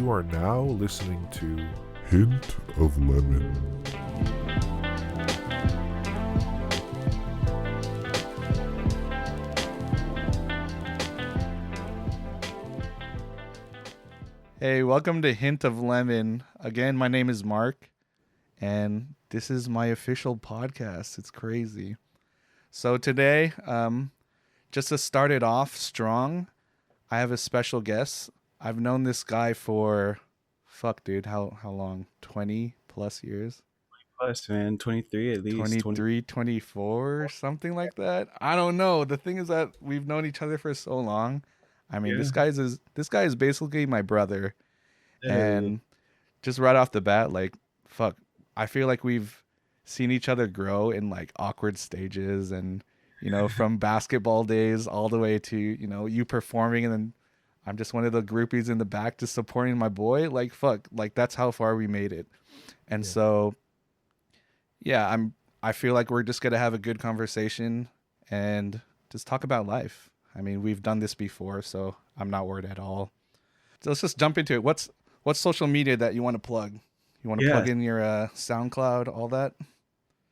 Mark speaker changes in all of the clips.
Speaker 1: You are now listening to Hint of Lemon.
Speaker 2: Hey, welcome to Hint of Lemon. Again, my name is Mark, and this is my official podcast. It's crazy. So today, just to start it off strong, I have a special guest. I've known this guy for, fuck, dude, how long? 20 plus years?
Speaker 3: Plus, man, 23 at least.
Speaker 2: 23, 24, something like that. I don't know. The thing is that we've known each other for so long. I mean,
Speaker 3: Yeah,
Speaker 2: this guy is basically my brother.
Speaker 3: literally.
Speaker 2: And just right off the bat, like, fuck, I feel like we've seen each other grow in like awkward stages and, from basketball days all the way to, you performing and then I'm just one of the groupies in the back just supporting my boy. Like, fuck, like that's how far we made it. And
Speaker 3: Yeah.
Speaker 2: so, yeah, I feel like we're just going to have a good conversation and just talk about life. I mean, we've done this before, so I'm not worried at all. So let's just jump into it. What's social media that you want to plug? You want to
Speaker 3: Yeah,
Speaker 2: plug in your SoundCloud, all that?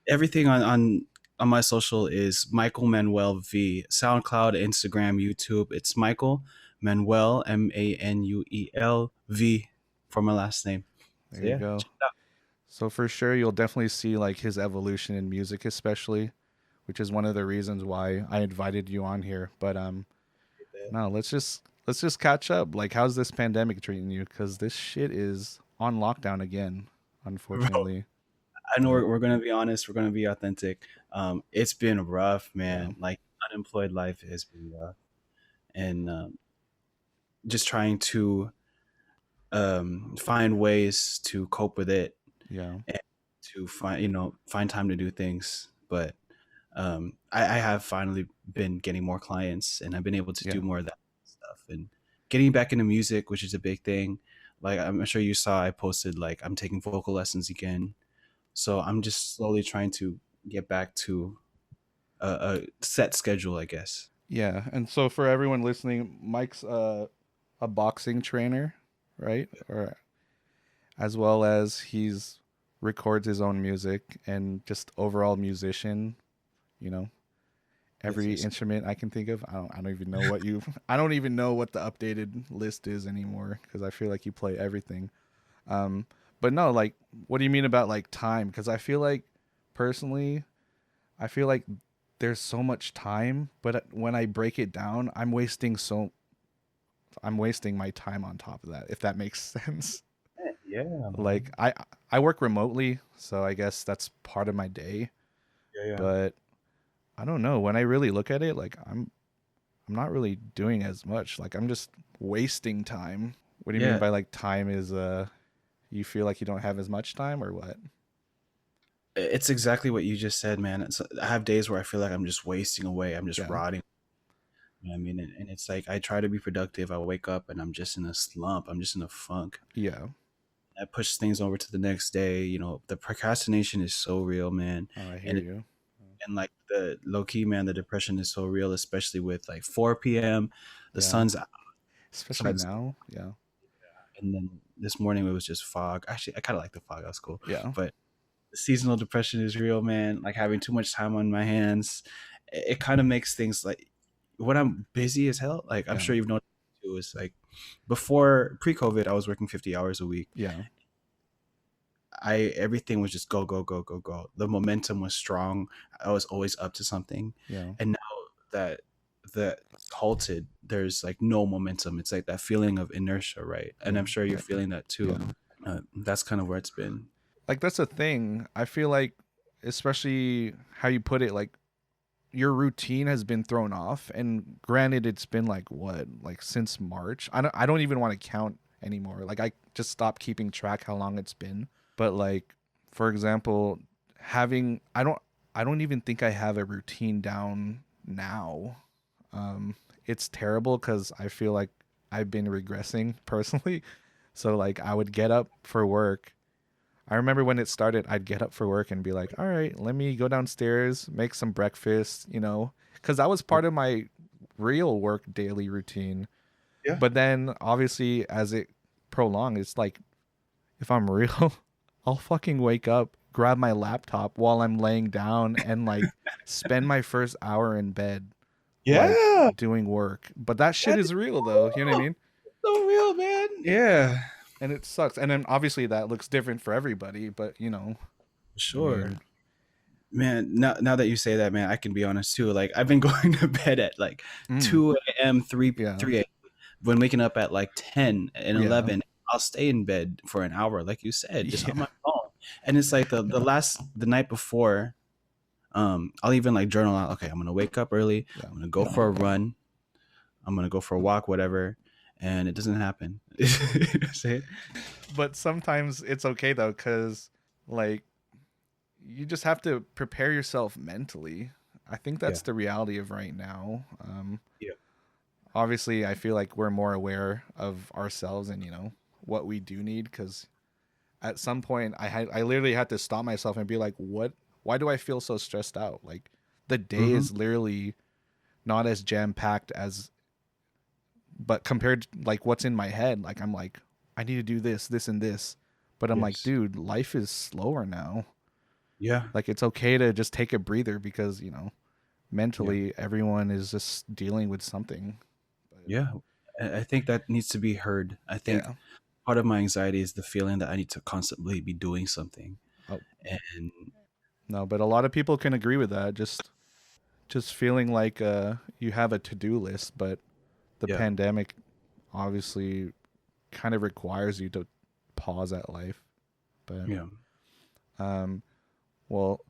Speaker 3: everything on my social is Michael Manuel V. SoundCloud, Instagram, YouTube. It's Michael Manuel Manuel V for my last name.
Speaker 2: There
Speaker 3: So
Speaker 2: you
Speaker 3: yeah,
Speaker 2: go.
Speaker 3: check it
Speaker 2: So for sure, you'll definitely see like his evolution in music, especially, which is one of the reasons why I invited you on here. But
Speaker 3: out.
Speaker 2: no, let's just catch up. Like, how's this pandemic treating you? Because this shit is on lockdown again,
Speaker 3: Bro,
Speaker 2: unfortunately.
Speaker 3: I know
Speaker 2: Yeah,
Speaker 3: we're gonna be honest. We're gonna be authentic. It's been rough,
Speaker 2: yeah,
Speaker 3: man. Like unemployed life has been rough, and just trying to find ways to cope with it
Speaker 2: yeah,
Speaker 3: and to find time to do things. But I have finally been getting more clients, and I've been able to
Speaker 2: yeah,
Speaker 3: do more of that stuff and getting back into music, which is a big thing. Like I'm sure you saw, I posted like I'm taking vocal lessons again, so I'm just slowly trying to get back to a set schedule, I guess.
Speaker 2: yeah. And so for everyone listening, Mike's a boxing trainer, right? Or as well as he's records his own music and just overall musician, you know,
Speaker 3: Yes,
Speaker 2: every
Speaker 3: yes.
Speaker 2: instrument I can think of. I don't even know what you I don't even know what the updated list is anymore because I feel like you play everything. Um but no, like what do you mean about like time? Cuz I feel like personally, I feel like there's so much time, but when I break it down, I'm wasting my time on top of that, if that makes sense.
Speaker 3: Yeah,
Speaker 2: Like
Speaker 3: man.
Speaker 2: I work remotely, so I guess that's part of my day,
Speaker 3: Yeah, yeah.
Speaker 2: but I don't know, when I really look at it, like I'm not really doing as much. Like I'm just wasting time. What do you mean
Speaker 3: Yeah,
Speaker 2: by like time is you feel like you don't have as much time or what?
Speaker 3: it's exactly what you just said, man. I have days where I feel like I'm just wasting away. I'm just
Speaker 2: Yeah.
Speaker 3: rotting. You know what I mean? And it's like I try to be productive. I wake up and I'm just in a slump. I'm just in a funk.
Speaker 2: Yeah.
Speaker 3: I push things over to the next day. The procrastination is so real, man.
Speaker 2: Oh, I hear
Speaker 3: And
Speaker 2: you.
Speaker 3: and like the low key, man, the depression is so real, especially with like 4 p.m. The
Speaker 2: Yeah.
Speaker 3: sun's out,
Speaker 2: Especially
Speaker 3: sun's,
Speaker 2: now. Yeah.
Speaker 3: and then this morning it was just fog. Actually, I kind of like the fog. That was cool.
Speaker 2: Yeah.
Speaker 3: But the seasonal depression is real, man. Like having too much time on my hands, it kind of makes things like when I'm busy as hell. Like I'm
Speaker 2: Yeah.
Speaker 3: sure you've noticed too. Is like before pre-COVID, I was working 50 hours a week.
Speaker 2: Yeah.
Speaker 3: I Everything was just go go go go go. The momentum was strong. I was always up to something,
Speaker 2: Yeah.
Speaker 3: and now that that halted, there's like no momentum. It's like that feeling of inertia, right? And I'm
Speaker 2: Yeah.
Speaker 3: sure you're feeling that
Speaker 2: Yeah.
Speaker 3: too. That's kind of where it's been.
Speaker 2: Like that's a thing. I feel like especially how you put it, like your routine has been thrown off, and granted it's been like what, like since March. I don't even want to count anymore. Like I just stopped keeping track how long it's been. But like for example, having I don't even think I have a routine down now. It's terrible cuz I feel like I've been regressing personally. So like I would get up for work. I remember when it started, I'd get up for work and be like, all right, let me go downstairs, make some breakfast, because that was part of my real work daily routine.
Speaker 3: Yeah.
Speaker 2: But then obviously, as it prolonged. It's like, if I'm real, I'll fucking wake up, grab my laptop while I'm laying down, and like spend my first hour in bed, like
Speaker 3: Yeah,
Speaker 2: doing work. But that shit
Speaker 3: that's
Speaker 2: is real though. You know what I mean?
Speaker 3: so real, man. Yeah,
Speaker 2: And it sucks. And then obviously that looks different for everybody. But I
Speaker 3: sure.
Speaker 2: mean,
Speaker 3: Man, now that you say that, man, I can be honest too. Like I've been going to bed at like
Speaker 2: mm,
Speaker 3: 2 a.m., 3
Speaker 2: yeah,
Speaker 3: 3 a.m. When waking up at like 10 and
Speaker 2: yeah,
Speaker 3: 11, I'll stay in bed for an hour, like you said, just on
Speaker 2: yeah,
Speaker 3: my phone. And it's like the night before, I'll even like journal out, okay, I'm gonna wake up early,
Speaker 2: yeah.
Speaker 3: I'm gonna go for a run, I'm gonna go for a walk, whatever, and it doesn't happen. Say it.
Speaker 2: But sometimes it's okay though, because like you just have to prepare yourself mentally. I think
Speaker 3: Yeah.
Speaker 2: that's the reality of right now.
Speaker 3: Yeah.
Speaker 2: Obviously, I feel like we're more aware of ourselves and what we do need. Because at some point, I literally had to stop myself and be like, what? Why do I feel so stressed out? Like the day
Speaker 3: Mm-hmm.
Speaker 2: is literally not as jam packed as, but compared to like what's in my head, like I'm like, I need to do this, this, and this. But I'm like,
Speaker 3: Yes.
Speaker 2: dude, life is slower now.
Speaker 3: Yeah.
Speaker 2: Like it's okay to just take a breather because
Speaker 3: Yeah.
Speaker 2: mentally everyone is just dealing with something. But
Speaker 3: Yeah. I think that needs to be heard. I think
Speaker 2: yeah.
Speaker 3: part of my anxiety is the feeling that I need to constantly be doing something.
Speaker 2: Oh,
Speaker 3: And
Speaker 2: no, but a lot of people can agree with that. Just feeling like you have a to-do list, but the
Speaker 3: yeah,
Speaker 2: pandemic obviously kind of requires you to pause at life. But
Speaker 3: yeah.
Speaker 2: um well,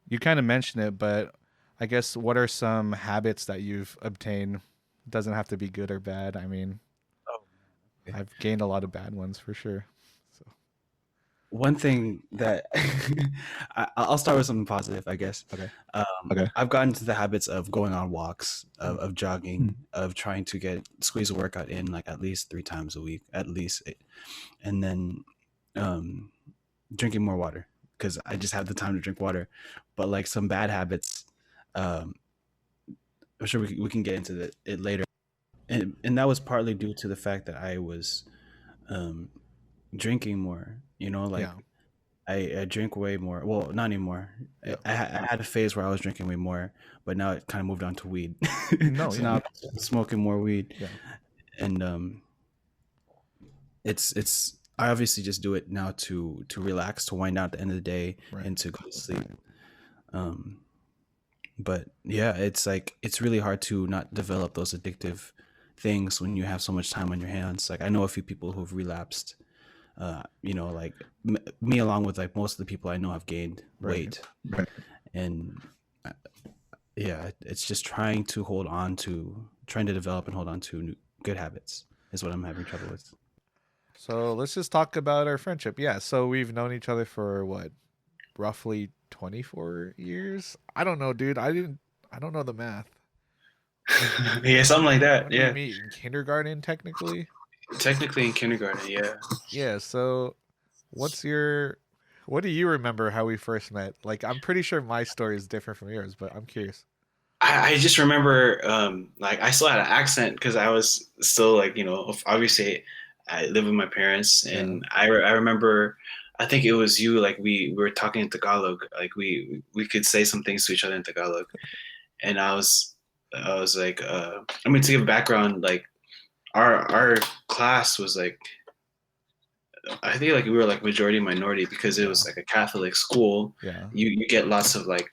Speaker 2: you kind of mentioned it, but I guess what are some habits that you've obtained? Doesn't have to be good or bad. I mean,
Speaker 3: Oh, okay.
Speaker 2: I've gained a lot of bad ones for sure. So,
Speaker 3: One thing that I'll start with something positive, I guess.
Speaker 2: okay.
Speaker 3: I've gotten into the habits of going on walks,
Speaker 2: Mm.
Speaker 3: of jogging, of trying to squeeze a workout in like at least 3 times a week, at least, and then um, drinking more water because I just have the time to drink water. But like some bad habits, um, I'm sure we can get into it later, and that was partly due to the fact that I was um, drinking more. Like
Speaker 2: Yeah.
Speaker 3: I drink way more. Well, not anymore.
Speaker 2: Yeah.
Speaker 3: I had a phase where I was drinking way more, but now it kind of moved on to weed.
Speaker 2: No,
Speaker 3: So
Speaker 2: yeah.
Speaker 3: now I'm smoking more weed,
Speaker 2: Yeah.
Speaker 3: and it's I obviously just do it now to relax, to wind down at the end of the day,
Speaker 2: Right.
Speaker 3: and to go to sleep. Um, but yeah, it's like it's really hard to not develop those addictive things when you have so much time on your hands. Like I know a few people who've relapsed. Like me along with like most of the people I know have gained
Speaker 2: Right.
Speaker 3: weight, and uh, yeah, it's just trying to develop and hold on to good habits is what I'm having trouble with.
Speaker 2: So let's just talk about our friendship. Yeah. So we've known each other for what, roughly 24 years? I don't know, dude. I don't know the math.
Speaker 3: Yeah, something like that.
Speaker 2: When did we
Speaker 3: Yeah,
Speaker 2: meet? In kindergarten, technically?
Speaker 3: technically in kindergarten. Yeah,
Speaker 2: Yeah. So what do you remember how we first met? Like, I'm pretty sure my story is different from yours, but I'm curious.
Speaker 3: I just remember like I still had an accent because I was still like obviously I live with my parents,
Speaker 2: Yeah.
Speaker 3: and I remember I think it was you, like we were talking in Tagalog, like we could say some things to each other in Tagalog, and I was like I mean, to give background, like our class was like, I think like we were like majority minority because it
Speaker 2: Yeah.
Speaker 3: was like a Catholic school.
Speaker 2: Yeah.
Speaker 3: You get lots of like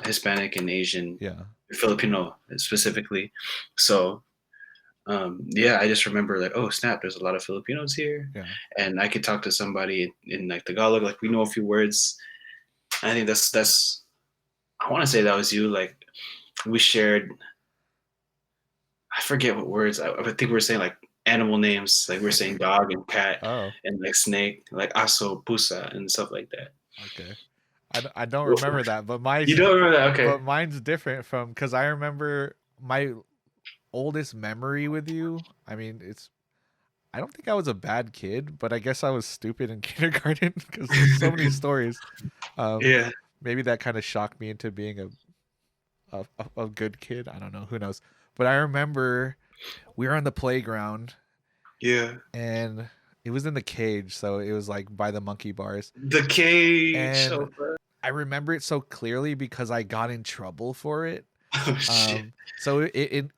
Speaker 3: Hispanic and Asian,
Speaker 2: Yeah.
Speaker 3: Filipino specifically. So yeah, I just remember like, oh snap, there's a lot of Filipinos here,
Speaker 2: Yeah.
Speaker 3: and I could talk to somebody in like Tagalog, like we know a few words. I think that's I want to say that was you. Like we shared, I forget what words. I think we were saying like animal names, like we are saying dog and cat
Speaker 2: Oh,
Speaker 3: and like snake, like aso, pusa, and stuff like that.
Speaker 2: okay. I don't remember that, but
Speaker 3: You don't remember that? Okay.
Speaker 2: mine's different from, because I remember my oldest memory with you. I mean, I don't think I was a bad kid, but I guess I was stupid in kindergarten because there's so many stories. Um,
Speaker 3: Yeah.
Speaker 2: Maybe that kind of shocked me into being a good kid. I don't know. Who knows? But I remember we were on the playground
Speaker 4: Yeah.
Speaker 2: and it was in the cage, so it was like by the monkey bars.
Speaker 4: The cage.
Speaker 2: And
Speaker 4: Oh, fuck.
Speaker 2: I remember it so clearly because I got in trouble for it.
Speaker 4: Oh, shit.
Speaker 2: So it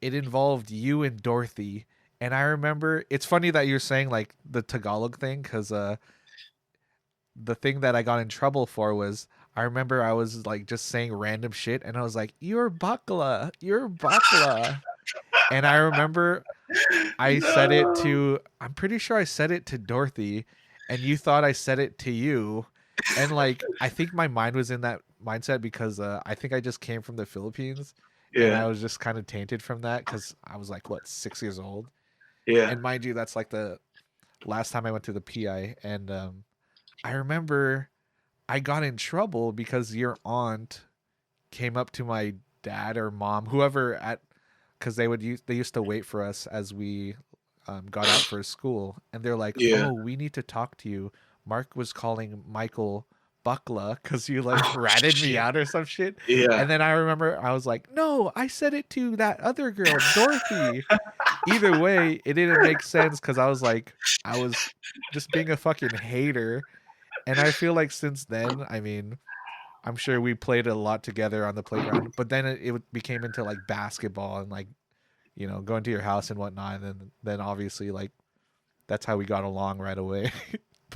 Speaker 2: involved you and Dorothy, and I remember it's funny that you're saying like the Tagalog thing, because the thing that I got in trouble for was I remember I was like just saying random shit, and I was like, you're bakla," and I remember I said it
Speaker 4: No.
Speaker 2: to, I'm pretty sure I said it to Dorothy, and you thought I said it to you. And like, I think my mind was in that mindset because I think I just came from the Philippines, and I
Speaker 4: Yeah.
Speaker 2: was just kind of tainted from that because I was like, what, 6 years old?
Speaker 4: Yeah.
Speaker 2: And mind you, that's like the last time I went to the PI. And I remember I got in trouble because your aunt came up to my dad or mom, whoever at, because they used to wait for us as we got out for school, and they're like,
Speaker 4: Yeah.
Speaker 2: "Oh, we need to talk to you." Mark was calling Michael Buckla because you like
Speaker 4: Oh,
Speaker 2: ratted me
Speaker 4: shit.
Speaker 2: out or some shit.
Speaker 4: Yeah.
Speaker 2: And then I remember I was like, "No, I said it to that other girl, Dorothy." Either way, it didn't make sense because I was just being a fucking hater. And I feel like since then, I mean, I'm sure we played a lot together on the playground, but then it became into like basketball and like, going to your house and whatnot. And then obviously like that's how we got along right away.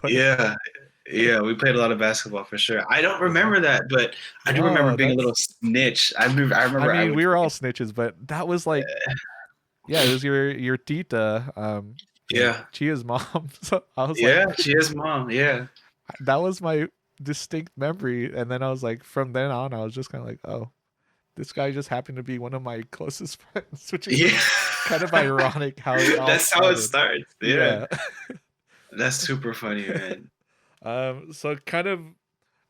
Speaker 2: But
Speaker 4: Yeah. Yeah. We played a lot of basketball for sure. I don't remember that, but I do remember
Speaker 2: no,
Speaker 4: being a little
Speaker 2: that's,
Speaker 4: snitch. I
Speaker 2: I
Speaker 4: remember I
Speaker 2: mean,
Speaker 4: would.
Speaker 2: we were all snitches, but that was like, yeah, it was your tita,
Speaker 4: Yeah.
Speaker 2: Chia's mom. So I was like,
Speaker 4: Yeah. She is mom. Yeah.
Speaker 2: that was my distinct memory. And then I was like, from then on, I was just kind of like, oh, this guy just happened to be one of my closest friends, which is
Speaker 4: Yeah.
Speaker 2: kind of ironic how it all
Speaker 4: That's how it
Speaker 2: started.
Speaker 4: starts. Yeah.
Speaker 2: Yeah.
Speaker 4: That's super funny, man.
Speaker 2: So kind of,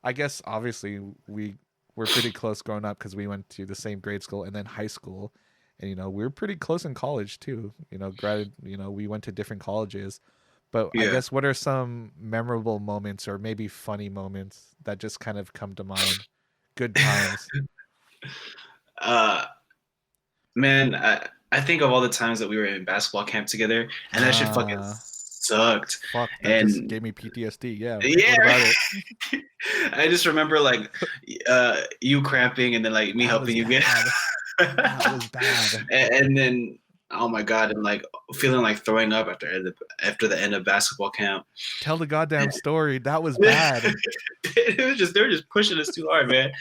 Speaker 2: I guess obviously we were pretty close growing up because we went to the same grade school and then high school, and we were pretty close in college too. We went to different colleges, but I
Speaker 4: Yeah.
Speaker 2: guess what are some memorable moments or maybe funny moments that just kind of come to mind? Good times.
Speaker 4: Uh, Man, I think of all the times that we were in basketball camp together, and that shit fucking
Speaker 2: Ah,
Speaker 4: sucked.
Speaker 2: fuck, that just
Speaker 4: And
Speaker 2: gave me PTSD. Yeah.
Speaker 4: yeah,
Speaker 2: What about it?
Speaker 4: I just remember like you cramping and then like me
Speaker 2: That
Speaker 4: helping
Speaker 2: was
Speaker 4: you get,
Speaker 2: bad. That was bad.
Speaker 4: and then oh my god, and like feeling like throwing up after the end of basketball camp.
Speaker 2: Tell the goddamn story. That was bad.
Speaker 4: It was just they were just pushing us too hard, man.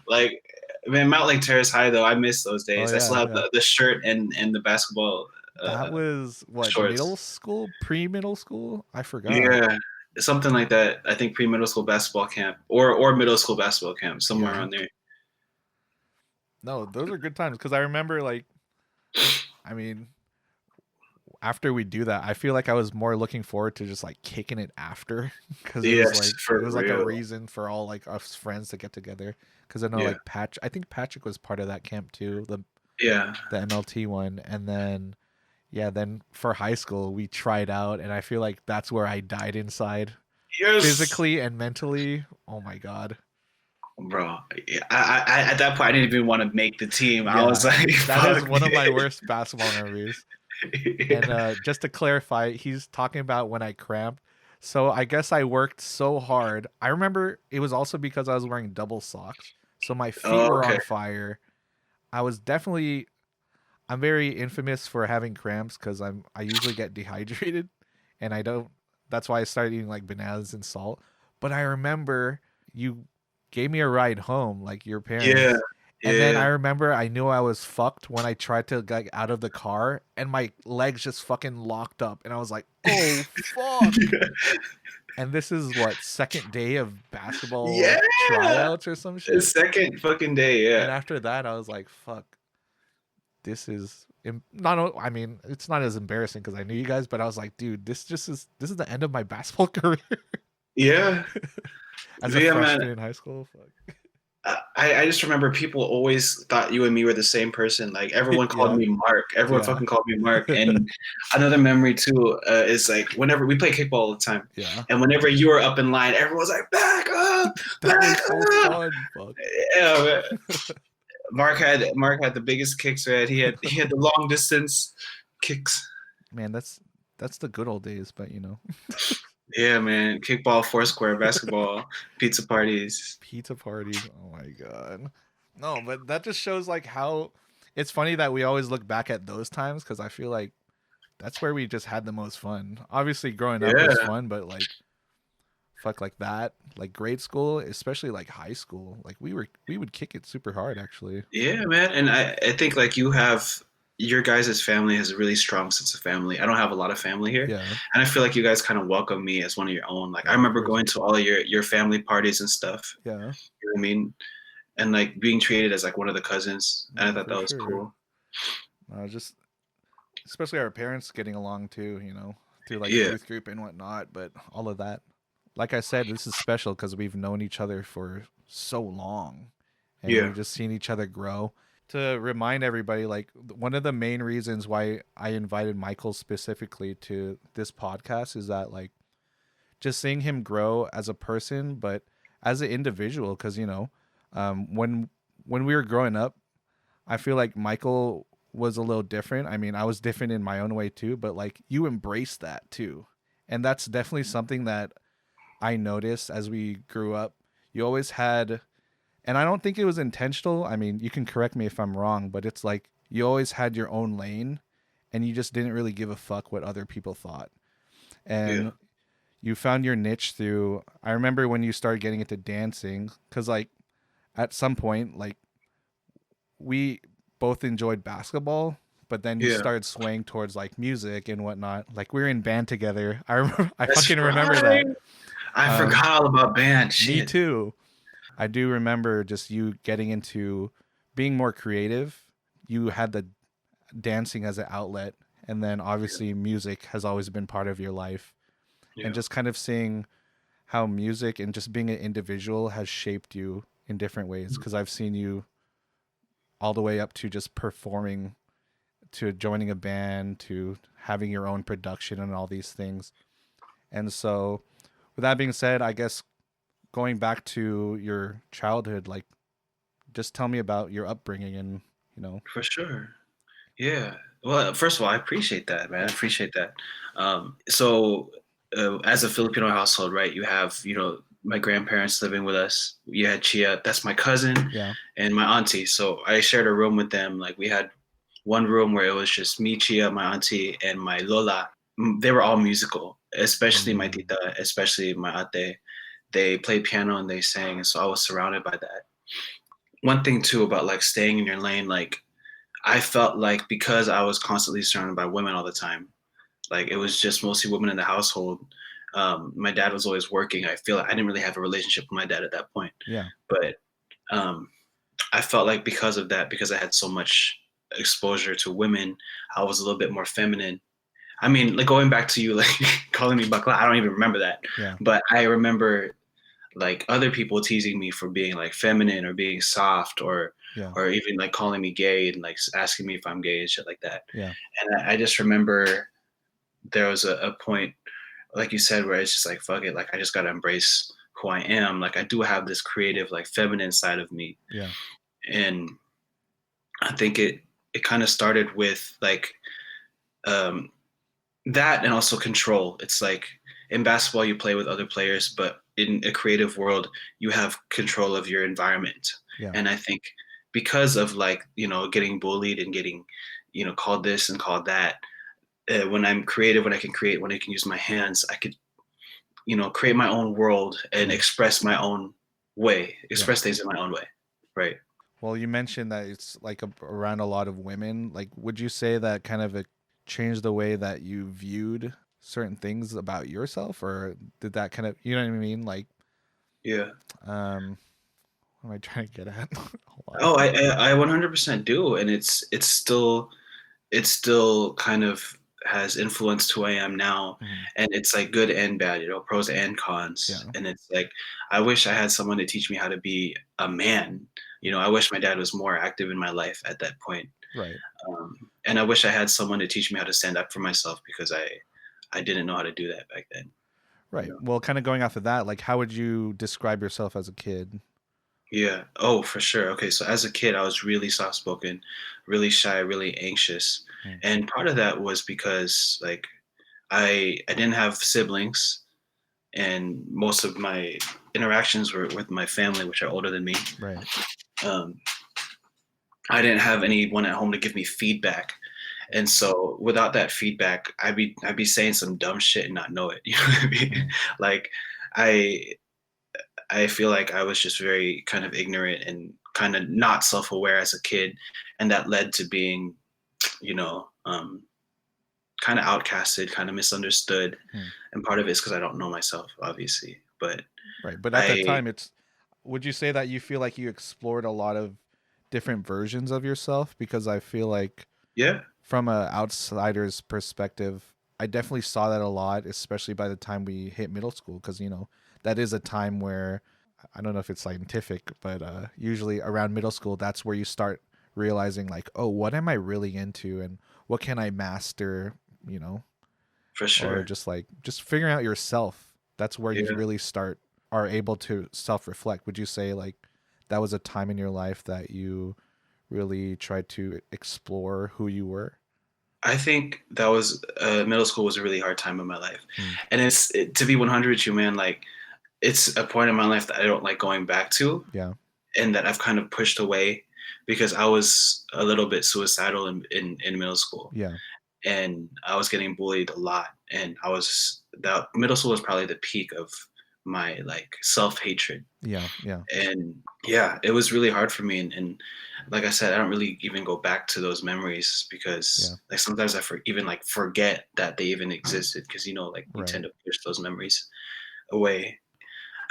Speaker 4: Like man, Mount Lake Terrace High though, I miss those
Speaker 2: Oh
Speaker 4: days. I still
Speaker 2: yeah,
Speaker 4: have
Speaker 2: yeah.
Speaker 4: the shirt and the basketball
Speaker 2: That was what, middle
Speaker 4: shorts.
Speaker 2: school, pre-middle school? I forgot.
Speaker 4: Yeah, something like that. I think pre-middle school basketball camp or middle school basketball camp, somewhere
Speaker 2: Yeah.
Speaker 4: around there.
Speaker 2: No, those are good times because I remember like, I mean, after we do that, I feel like I was more looking forward to just like kicking it after because
Speaker 4: Yes, for
Speaker 2: it was like a
Speaker 4: real.
Speaker 2: reason for all like us friends to get together. Because I know
Speaker 4: Yeah,
Speaker 2: like I think Patrick was part of that camp too,
Speaker 4: yeah.
Speaker 2: the MLT one, and then yeah, then for high school we tried out, and I feel like that's where I died inside,
Speaker 4: Yes,
Speaker 2: physically and mentally. Oh my god.
Speaker 4: bro. I at that point I didn't even want to make the team. I was
Speaker 2: Yeah,
Speaker 4: like,
Speaker 2: that is
Speaker 4: fuck
Speaker 2: one of my
Speaker 4: it.
Speaker 2: worst basketball memories. And just to clarify, he's talking about when I cramped. So I guess I worked so hard. I remember it was also because I was wearing double socks. So my feet
Speaker 4: Oh,
Speaker 2: were
Speaker 4: okay.
Speaker 2: on fire. I was definitely, I'm very infamous for having cramps because I usually get dehydrated, and I don't, that's why I started eating like bananas and salt. But I remember you gave me a ride home, like your
Speaker 4: Yeah,
Speaker 2: parents. And then I
Speaker 4: yeah.
Speaker 2: remember I knew I was fucked when I tried to get out of the car and my legs just fucking locked up. And I was like, oh, fuck. And this is what, second day of basketball
Speaker 4: Yeah.
Speaker 2: tryouts or some
Speaker 4: The
Speaker 2: shit?
Speaker 4: second fucking day,
Speaker 2: And
Speaker 4: yeah.
Speaker 2: after that, I was like, fuck, this is not, I mean, it's not as embarrassing because I knew you guys, but I was like, dude, this is the end of my basketball career
Speaker 4: Yeah.
Speaker 2: as a
Speaker 4: Yeah, man.
Speaker 2: freshman in high school. Fuck.
Speaker 4: I just remember people always thought you and me were the same person. Like everyone called
Speaker 2: Yeah.
Speaker 4: me Mark. Everyone
Speaker 2: Yeah.
Speaker 4: fucking called me Mark. And another memory too is like whenever we play kickball all the time,
Speaker 2: Yeah.
Speaker 4: and whenever you were up in line, everyone's like, "Back up,
Speaker 2: That was
Speaker 4: back
Speaker 2: so
Speaker 4: up!"
Speaker 2: fun. Fuck.
Speaker 4: Yeah, man. Mark had the biggest kicks, man. He had the long distance kicks.
Speaker 2: Man, that's That's the good old days, but you know,
Speaker 4: Yeah, man. Kickball, foursquare, basketball, pizza parties.
Speaker 2: pizza parties. Oh my god. No, but that just shows like how it's funny that we always look back at those times because I feel like that's where we just had the most fun. Obviously, growing up was
Speaker 4: Yeah.
Speaker 2: fun, but like fuck like that, like grade school, especially like high school, like we would kick it super hard actually.
Speaker 4: Yeah, man. And I think like you have your guys' family has a really strong sense of family. I don't have a lot of family here.
Speaker 2: Yeah,
Speaker 4: And I feel like you guys kind of welcome me as one of your own. Like I
Speaker 2: yeah, of
Speaker 4: remember
Speaker 2: course.
Speaker 4: going to all of your family parties and stuff.
Speaker 2: Yeah,
Speaker 4: You know what I mean? And like being treated as like one of the cousins. And I
Speaker 2: no,
Speaker 4: thought
Speaker 2: for
Speaker 4: that was
Speaker 2: sure.
Speaker 4: cool.
Speaker 2: Just especially our parents getting along too, you know, through like
Speaker 4: Yeah.
Speaker 2: youth group and whatnot, but all of that. Like I said, this is special because we've known each other for so long and
Speaker 4: Yeah.
Speaker 2: we've just seen each other grow. To remind everybody, like one of the main reasons why I invited Michael specifically to this podcast is that like just seeing him grow as a person, but as an individual, because you know, when we were growing up, I feel like Michael was a little different. I mean, I was different in my own way too, but like you embraced that too. And that's definitely something that I noticed as we grew up. You always had, and I don't think it was intentional. I mean, you can correct me if I'm wrong, but it's like you always had your own lane and you just didn't really give a fuck what other people thought.
Speaker 4: Yeah.
Speaker 2: And you found your niche through, I remember when you started getting into dancing, because like at some point, like we both enjoyed basketball, but then you
Speaker 4: Yeah.
Speaker 2: started swaying towards like music and whatnot. Like we were in band together. I remember, I
Speaker 4: That's
Speaker 2: fucking remember
Speaker 4: right.
Speaker 2: that.
Speaker 4: I
Speaker 2: Um,
Speaker 4: forgot all about band
Speaker 2: Me
Speaker 4: shit.
Speaker 2: too. I do remember just you getting into being more creative. You had the dancing as an outlet, and then obviously music has always been part of your life.
Speaker 4: Yeah.
Speaker 2: And just kind of seeing how music and just being an individual has shaped you in different ways. Because I've seen you all the way up to just performing, to joining a band, to having your own production and all these things. And so, with that being said, I guess going back to your childhood, like just tell me about your upbringing and you know.
Speaker 4: For sure. Yeah. Well, first of all, I appreciate that, man. I appreciate that. As a Filipino household, right, you have, my grandparents living with us. You had Chia, that's my cousin,
Speaker 2: Yeah,
Speaker 4: and my auntie. So I shared a room with them. Like we had one room where it was just me, Chia, my auntie, and my Lola. They were all musical, especially my tita, especially my ate. They played piano and they sang, and so I was surrounded by that. One thing too about like staying in your lane, like I felt like because I was constantly surrounded by women all the time, like it was just mostly women in the household. My dad was always working. I feel like I didn't really have a relationship with my dad at that point,
Speaker 2: yeah,
Speaker 4: but um, I felt like because of that, because I had so much exposure to women, I was a little bit more feminine. I mean, like going back to you, like calling me bakla, I don't even remember that,
Speaker 2: yeah,
Speaker 4: but I remember like other people teasing me for being like feminine or being soft
Speaker 2: yeah,
Speaker 4: or even like calling me gay and like asking me if I'm gay and shit like that.
Speaker 2: yeah,
Speaker 4: And I just remember there was a point, like you said, where it's just like fuck it, like I just gotta embrace who I am. Like I do have this creative, like feminine side of me,
Speaker 2: yeah,
Speaker 4: and I think it kind of started with like um, that and also control. It's like in basketball you play with other players, but in a creative world you have control of your environment.
Speaker 2: yeah,
Speaker 4: And I think because of like getting bullied and getting called this and called that, when I'm creative, when I can create, when I can use my hands, I could create my own world and
Speaker 2: yeah,
Speaker 4: express my own way,
Speaker 2: yeah.
Speaker 4: express things in my own way, right?
Speaker 2: Well, you mentioned that it's like around a lot of women. Like, would you say that kind of changed the way that you viewed certain things about yourself, or did that kind of, you know what I mean? Like,
Speaker 4: Yeah.
Speaker 2: um, what am I trying to get at? Hold on.
Speaker 4: Oh, I 100% do, and it's still kind of has influenced who I am now,
Speaker 2: Mhm.
Speaker 4: and it's like good and bad, pros and cons.
Speaker 2: Yeah,
Speaker 4: And it's like I wish I had someone to teach me how to be a man. I wish my dad was more active in my life at that point.
Speaker 2: right,
Speaker 4: And I wish I had someone to teach me how to stand up for myself because I didn't know how to do that back then. You
Speaker 2: right.
Speaker 4: know?
Speaker 2: Well, kind of going off of that, like, how would you describe yourself as a kid?
Speaker 4: Yeah. Oh, for sure. Okay. So as a kid, I was really soft spoken, really shy, really anxious.
Speaker 2: Mm.
Speaker 4: And part of that was because like I didn't have siblings, and most of my interactions were with my family, which are older than me.
Speaker 2: Right.
Speaker 4: Um, I didn't have anyone at home to give me feedback. And so without that feedback, I'd be saying some dumb shit and not know it. You know what I mean?
Speaker 2: Mm.
Speaker 4: Like I I feel like I was just very kind of ignorant and kind of not self-aware as a kid, and that led to being, you know, kind of outcasted, kind of misunderstood.
Speaker 2: Hmm.
Speaker 4: And part of it is because I don't know myself, obviously. But
Speaker 2: Right. But at that
Speaker 4: I,
Speaker 2: time, would you say that you feel like you explored a lot of different versions of yourself? Because I feel like
Speaker 4: yeah,
Speaker 2: from a outsider's perspective, I definitely saw that a lot, especially by the time we hit middle school, because that is a time where I don't know if it's scientific, but usually around middle school, that's where you start realizing like, oh, what am I really into, and what can I master,
Speaker 4: for
Speaker 2: or
Speaker 4: sure.
Speaker 2: just figuring out yourself. That's where you
Speaker 4: Yeah.
Speaker 2: really are able to self-reflect. Would you say like that was a time in your life that you really tried to explore who you were?
Speaker 4: I think that was middle school was a really hard time in my life,
Speaker 2: Mm.
Speaker 4: and to be 100 with you, man. Like it's a point in my life that I don't like going back to,
Speaker 2: Yeah.
Speaker 4: and that I've kind of pushed away because I was a little bit suicidal in middle school,
Speaker 2: Yeah.
Speaker 4: and I was getting bullied a lot, and that middle school was probably the peak of my like self-hatred.
Speaker 2: Yeah. Yeah.
Speaker 4: And yeah, it was really hard for me, and like I said, I don't really even go back to those memories
Speaker 2: Yeah.
Speaker 4: because like sometimes even like forget that they even existed because like you
Speaker 2: Right.
Speaker 4: tend to push those memories away.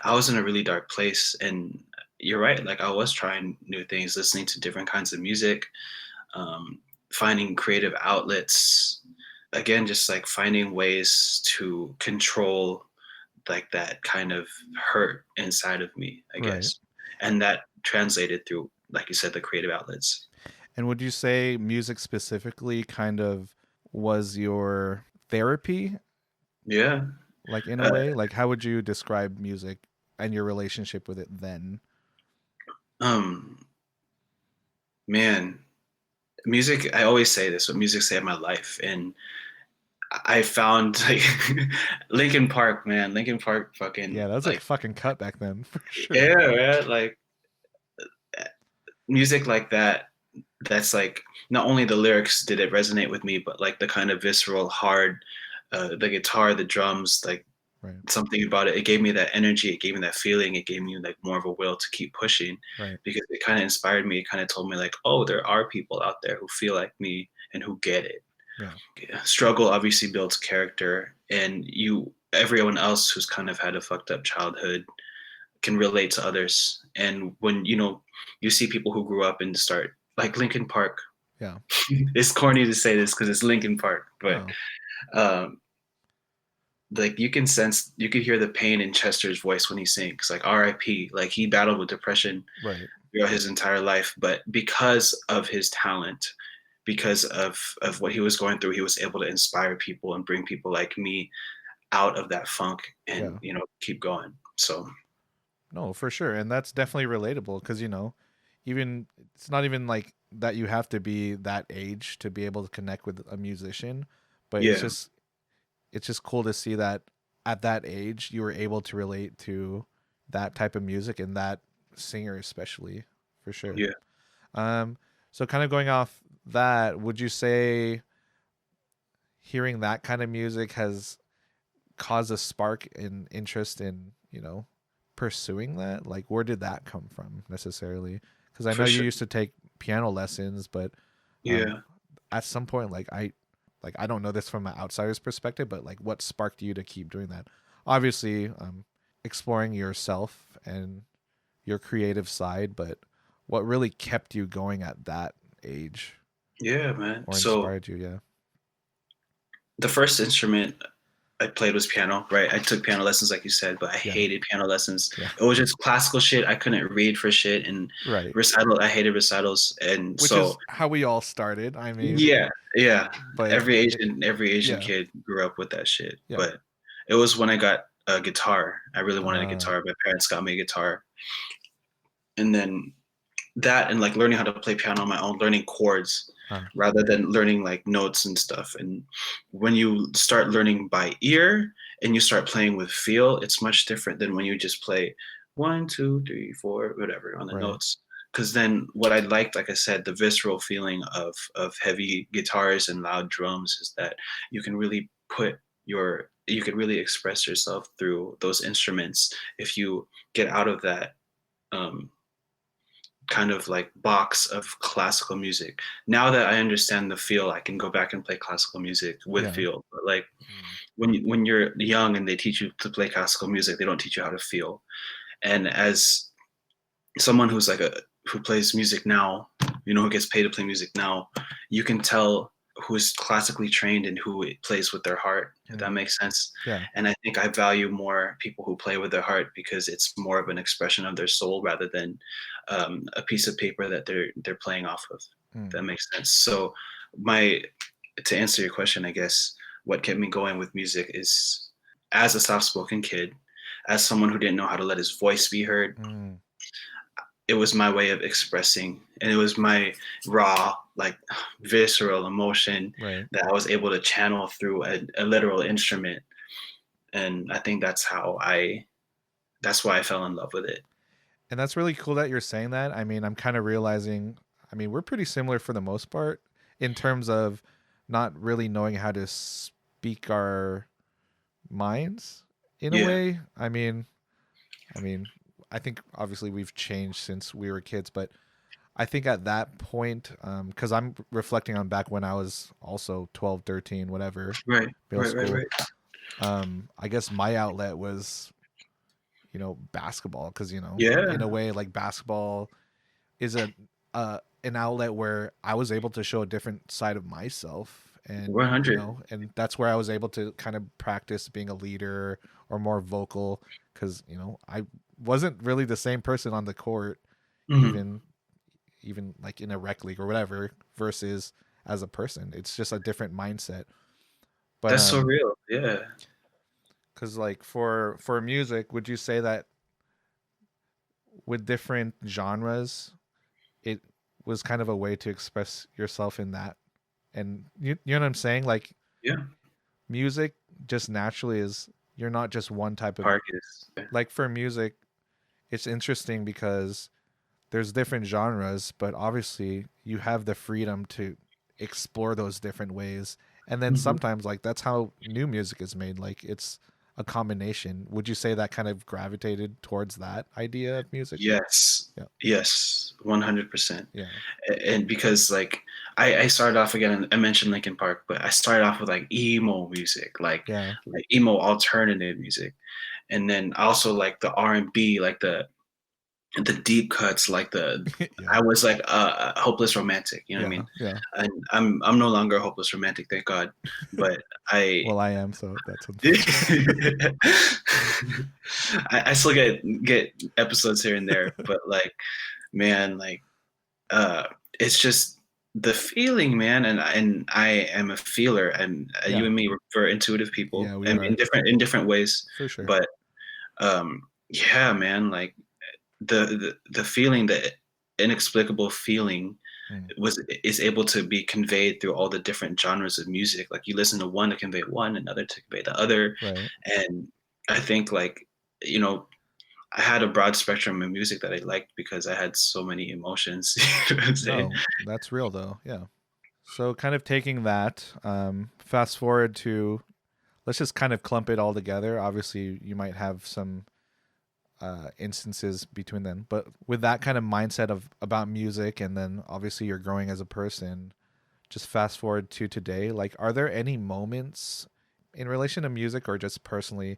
Speaker 4: I was in a really dark place, and you're right, like I was trying new things, listening to different kinds of music, um, finding creative outlets, again just like finding ways to control like that kind of hurt inside of me, I
Speaker 2: Right.
Speaker 4: guess. And that translated through, like you said, the creative outlets.
Speaker 2: And would you say music specifically kind of was your therapy,
Speaker 4: Yeah.
Speaker 2: like in a
Speaker 4: Uh,
Speaker 2: way? Like how would you describe music and your relationship with it then?
Speaker 4: um, man, music, I always say this, but music saved my life. And I found like Linkin Park, man. Linkin Park
Speaker 2: Yeah,
Speaker 4: fucking
Speaker 2: that was like
Speaker 4: like,
Speaker 2: a fucking cut back then for sure.
Speaker 4: yeah, man. Like music like that, that's like not only the lyrics did it resonate with me, but like the kind of visceral, hard, the guitar, the drums, like
Speaker 2: Right.
Speaker 4: something about it. It gave me that energy. It gave me that feeling. It gave me like more of a will to keep pushing
Speaker 2: Right.
Speaker 4: because it kind of inspired me. It kind of told me like, oh, there are people out there who feel like me and who get it.
Speaker 2: Yeah.
Speaker 4: Struggle obviously builds character, and everyone else who's kind of had a fucked up childhood can relate to others. And when you see people who grew up and start like Linkin Park.
Speaker 2: Yeah.
Speaker 4: It's corny to say this because it's Linkin Park, but
Speaker 2: No.
Speaker 4: um, like you could hear the pain in Chester's voice when he sings, like R.I.P. Like he battled with depression
Speaker 2: Right.
Speaker 4: throughout his entire life, but because of his talent, because of what he was going through, he was able to inspire people and bring people like me out of that funk and
Speaker 2: Yeah.
Speaker 4: keep going. So
Speaker 2: No, for sure. And that's definitely relatable because, even it's not even like that you have to be that age to be able to connect with a musician, but
Speaker 4: yeah,
Speaker 2: it's just cool to see that at that age you were able to relate to that type of music and that singer especially, for sure.
Speaker 4: yeah.
Speaker 2: Um so kind of going off that, would you say hearing that kind of music has caused a spark in interest in, pursuing that? Like where did that come from necessarily? Because I know
Speaker 4: For
Speaker 2: you
Speaker 4: sure.
Speaker 2: used to take piano lessons, but um
Speaker 4: Yeah.
Speaker 2: at some point, I don't know this from an outsider's perspective, but like what sparked you to keep doing that? Obviously, exploring yourself and your creative side, but what really kept you going at that age
Speaker 4: Yeah, man.
Speaker 2: or
Speaker 4: So
Speaker 2: inspired you? Yeah.
Speaker 4: the first instrument I played was piano, right? I took piano lessons, like you said, but I
Speaker 2: Yeah.
Speaker 4: hated piano lessons.
Speaker 2: Yeah.
Speaker 4: It was just classical shit. I couldn't read for shit, and
Speaker 2: Right.
Speaker 4: I hated recitals, and
Speaker 2: Which
Speaker 4: so
Speaker 2: is how we all started. I mean,
Speaker 4: yeah, yeah.
Speaker 2: but
Speaker 4: Every Asian
Speaker 2: yeah,
Speaker 4: kid grew up with that shit.
Speaker 2: yeah.
Speaker 4: But it was when I got a guitar. I really wanted a
Speaker 2: Uh,
Speaker 4: guitar. My parents got me a guitar, and then that and like learning how to play piano on my own, learning chords
Speaker 2: Huh.
Speaker 4: rather than learning like notes and stuff. And when you start learning by ear and you start playing with feel, it's much different than when you just play 1, 2, 3, 4, whatever on the
Speaker 2: Right.
Speaker 4: notes. Because then what I liked, like I said, the visceral feeling of heavy guitars and loud drums is that you can really you can really express yourself through those instruments if you get out of that um, kind of like box of classical music. Now that I understand the feel, I can go back and play classical music with
Speaker 2: Yeah.
Speaker 4: feel. But like
Speaker 2: Mm.
Speaker 4: when you're young and they teach you to play classical music, they don't teach you how to feel. And as someone who plays music now, who gets paid to play music now, you can tell who's classically trained and who plays with their heart, if that
Speaker 2: Mm.
Speaker 4: makes sense.
Speaker 2: Yeah.
Speaker 4: And I think I value more people who play with their heart because it's more of an expression of their soul rather than a piece of paper that they're playing off of. If
Speaker 2: Mm.
Speaker 4: that makes sense. So my to answer your question, I guess what kept me going with music is as a soft-spoken kid, as someone who didn't know how to let his voice be heard,
Speaker 2: Mm.
Speaker 4: it was my way of expressing, and it was my raw, like visceral emotion
Speaker 2: Right.
Speaker 4: that I was able to channel through a literal instrument. And I think that's why I fell in love with it.
Speaker 2: And that's really cool that you're saying that. I mean, I'm kind of realizing, we're pretty similar for the most part in terms of not really knowing how to speak our minds in a
Speaker 4: Yeah.
Speaker 2: way. I mean, I think obviously we've changed since we were kids, but I think at that point, because I'm reflecting on back when I was also 12, 13, whatever,
Speaker 4: Right.
Speaker 2: middle
Speaker 4: Right. Right.
Speaker 2: school.
Speaker 4: Right.
Speaker 2: I guess my outlet was, basketball, because,
Speaker 4: Yeah.
Speaker 2: in a way, like basketball is an outlet where I was able to show a different side of myself, and
Speaker 4: 100.
Speaker 2: and that's where I was able to kind of practice being a leader or more vocal, because I wasn't really the same person on the court,
Speaker 4: Mhm.
Speaker 2: even like in a rec league or whatever, versus as a person. It's just a different mindset. But
Speaker 4: That's so real. Yeah.
Speaker 2: because like for music, would you say that with different genres, it was kind of a way to express yourself in that? And you know what I'm saying? Like
Speaker 4: Yeah.
Speaker 2: music just naturally is, you're not just one type of,
Speaker 4: Parkes.
Speaker 2: like for music, it's interesting because there's different genres, but obviously you have the freedom to explore those different ways. And then
Speaker 4: Mhm.
Speaker 2: sometimes like that's how new music is made. Like it's a combination. Would you say that kind of gravitated towards that idea of music?
Speaker 4: Yes.
Speaker 2: Yeah.
Speaker 4: Yes. 100%.
Speaker 2: Yeah.
Speaker 4: And because like I started off again, I mentioned Linkin Park, but I started off with like emo music,
Speaker 2: Yeah.
Speaker 4: like emo alternative music, and then also like the R&B, like the deep cuts, like
Speaker 2: Yeah.
Speaker 4: I was like a hopeless romantic, you know what I
Speaker 2: Yeah.
Speaker 4: mean?
Speaker 2: Yeah.
Speaker 4: And I'm no longer a hopeless romantic, thank God. But I
Speaker 2: Well, I am, so that's unfortunate.
Speaker 4: I still get episodes here and there, but like man, like uh it's just the feeling, man. And I am a feeler, and you
Speaker 2: Yeah.
Speaker 4: and me were intuitive people,
Speaker 2: Yeah, we
Speaker 4: and
Speaker 2: are.
Speaker 4: in different ways.
Speaker 2: For sure.
Speaker 4: But yeah, man, like the feeling, the inexplicable feeling
Speaker 2: Mm.
Speaker 4: is able to be conveyed through all the different genres of music. Like you listen to one to convey one, another to convey the other.
Speaker 2: Right.
Speaker 4: And I think like, you know, I had a broad spectrum of music that I liked because I had so many emotions. You know what I'm saying?
Speaker 2: No, that's real though. Yeah. So kind of taking that, fast forward to, let's just kind of clump it all together. Obviously, you might have some instances between them, but with that kind of mindset of about music, and then obviously you're growing as a person. Just fast forward to today. Like, are there any moments in relation to music or just personally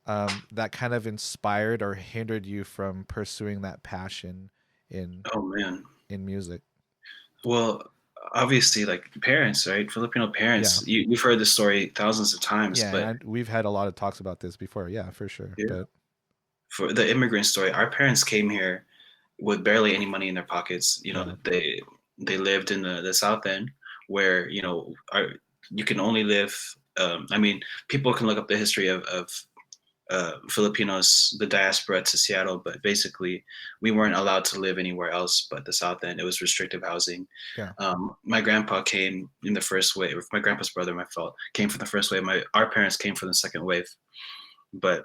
Speaker 2: that kind of inspired or hindered you from pursuing that passion in
Speaker 4: Oh man.
Speaker 2: in music?
Speaker 4: Well, obviously, like parents, right? Filipino
Speaker 2: Yeah.
Speaker 4: parents. You've heard the story thousands of times,
Speaker 2: Yeah,
Speaker 4: but
Speaker 2: and we've had a lot of talks about this before. Yeah, for sure.
Speaker 4: yeah,
Speaker 2: But
Speaker 4: for the immigrant story, our parents came here with barely any money in their pockets. You know,
Speaker 2: yeah,
Speaker 4: they lived in the South End, where you can only live. I mean, people can look up the history of Filipinos, the diaspora to Seattle, but basically we weren't allowed to live anywhere else but the South End. It was restrictive housing.
Speaker 2: Yeah.
Speaker 4: My grandpa came in the first wave. My grandpa's brother, my fault, came for the first wave. Our parents came for the second wave, but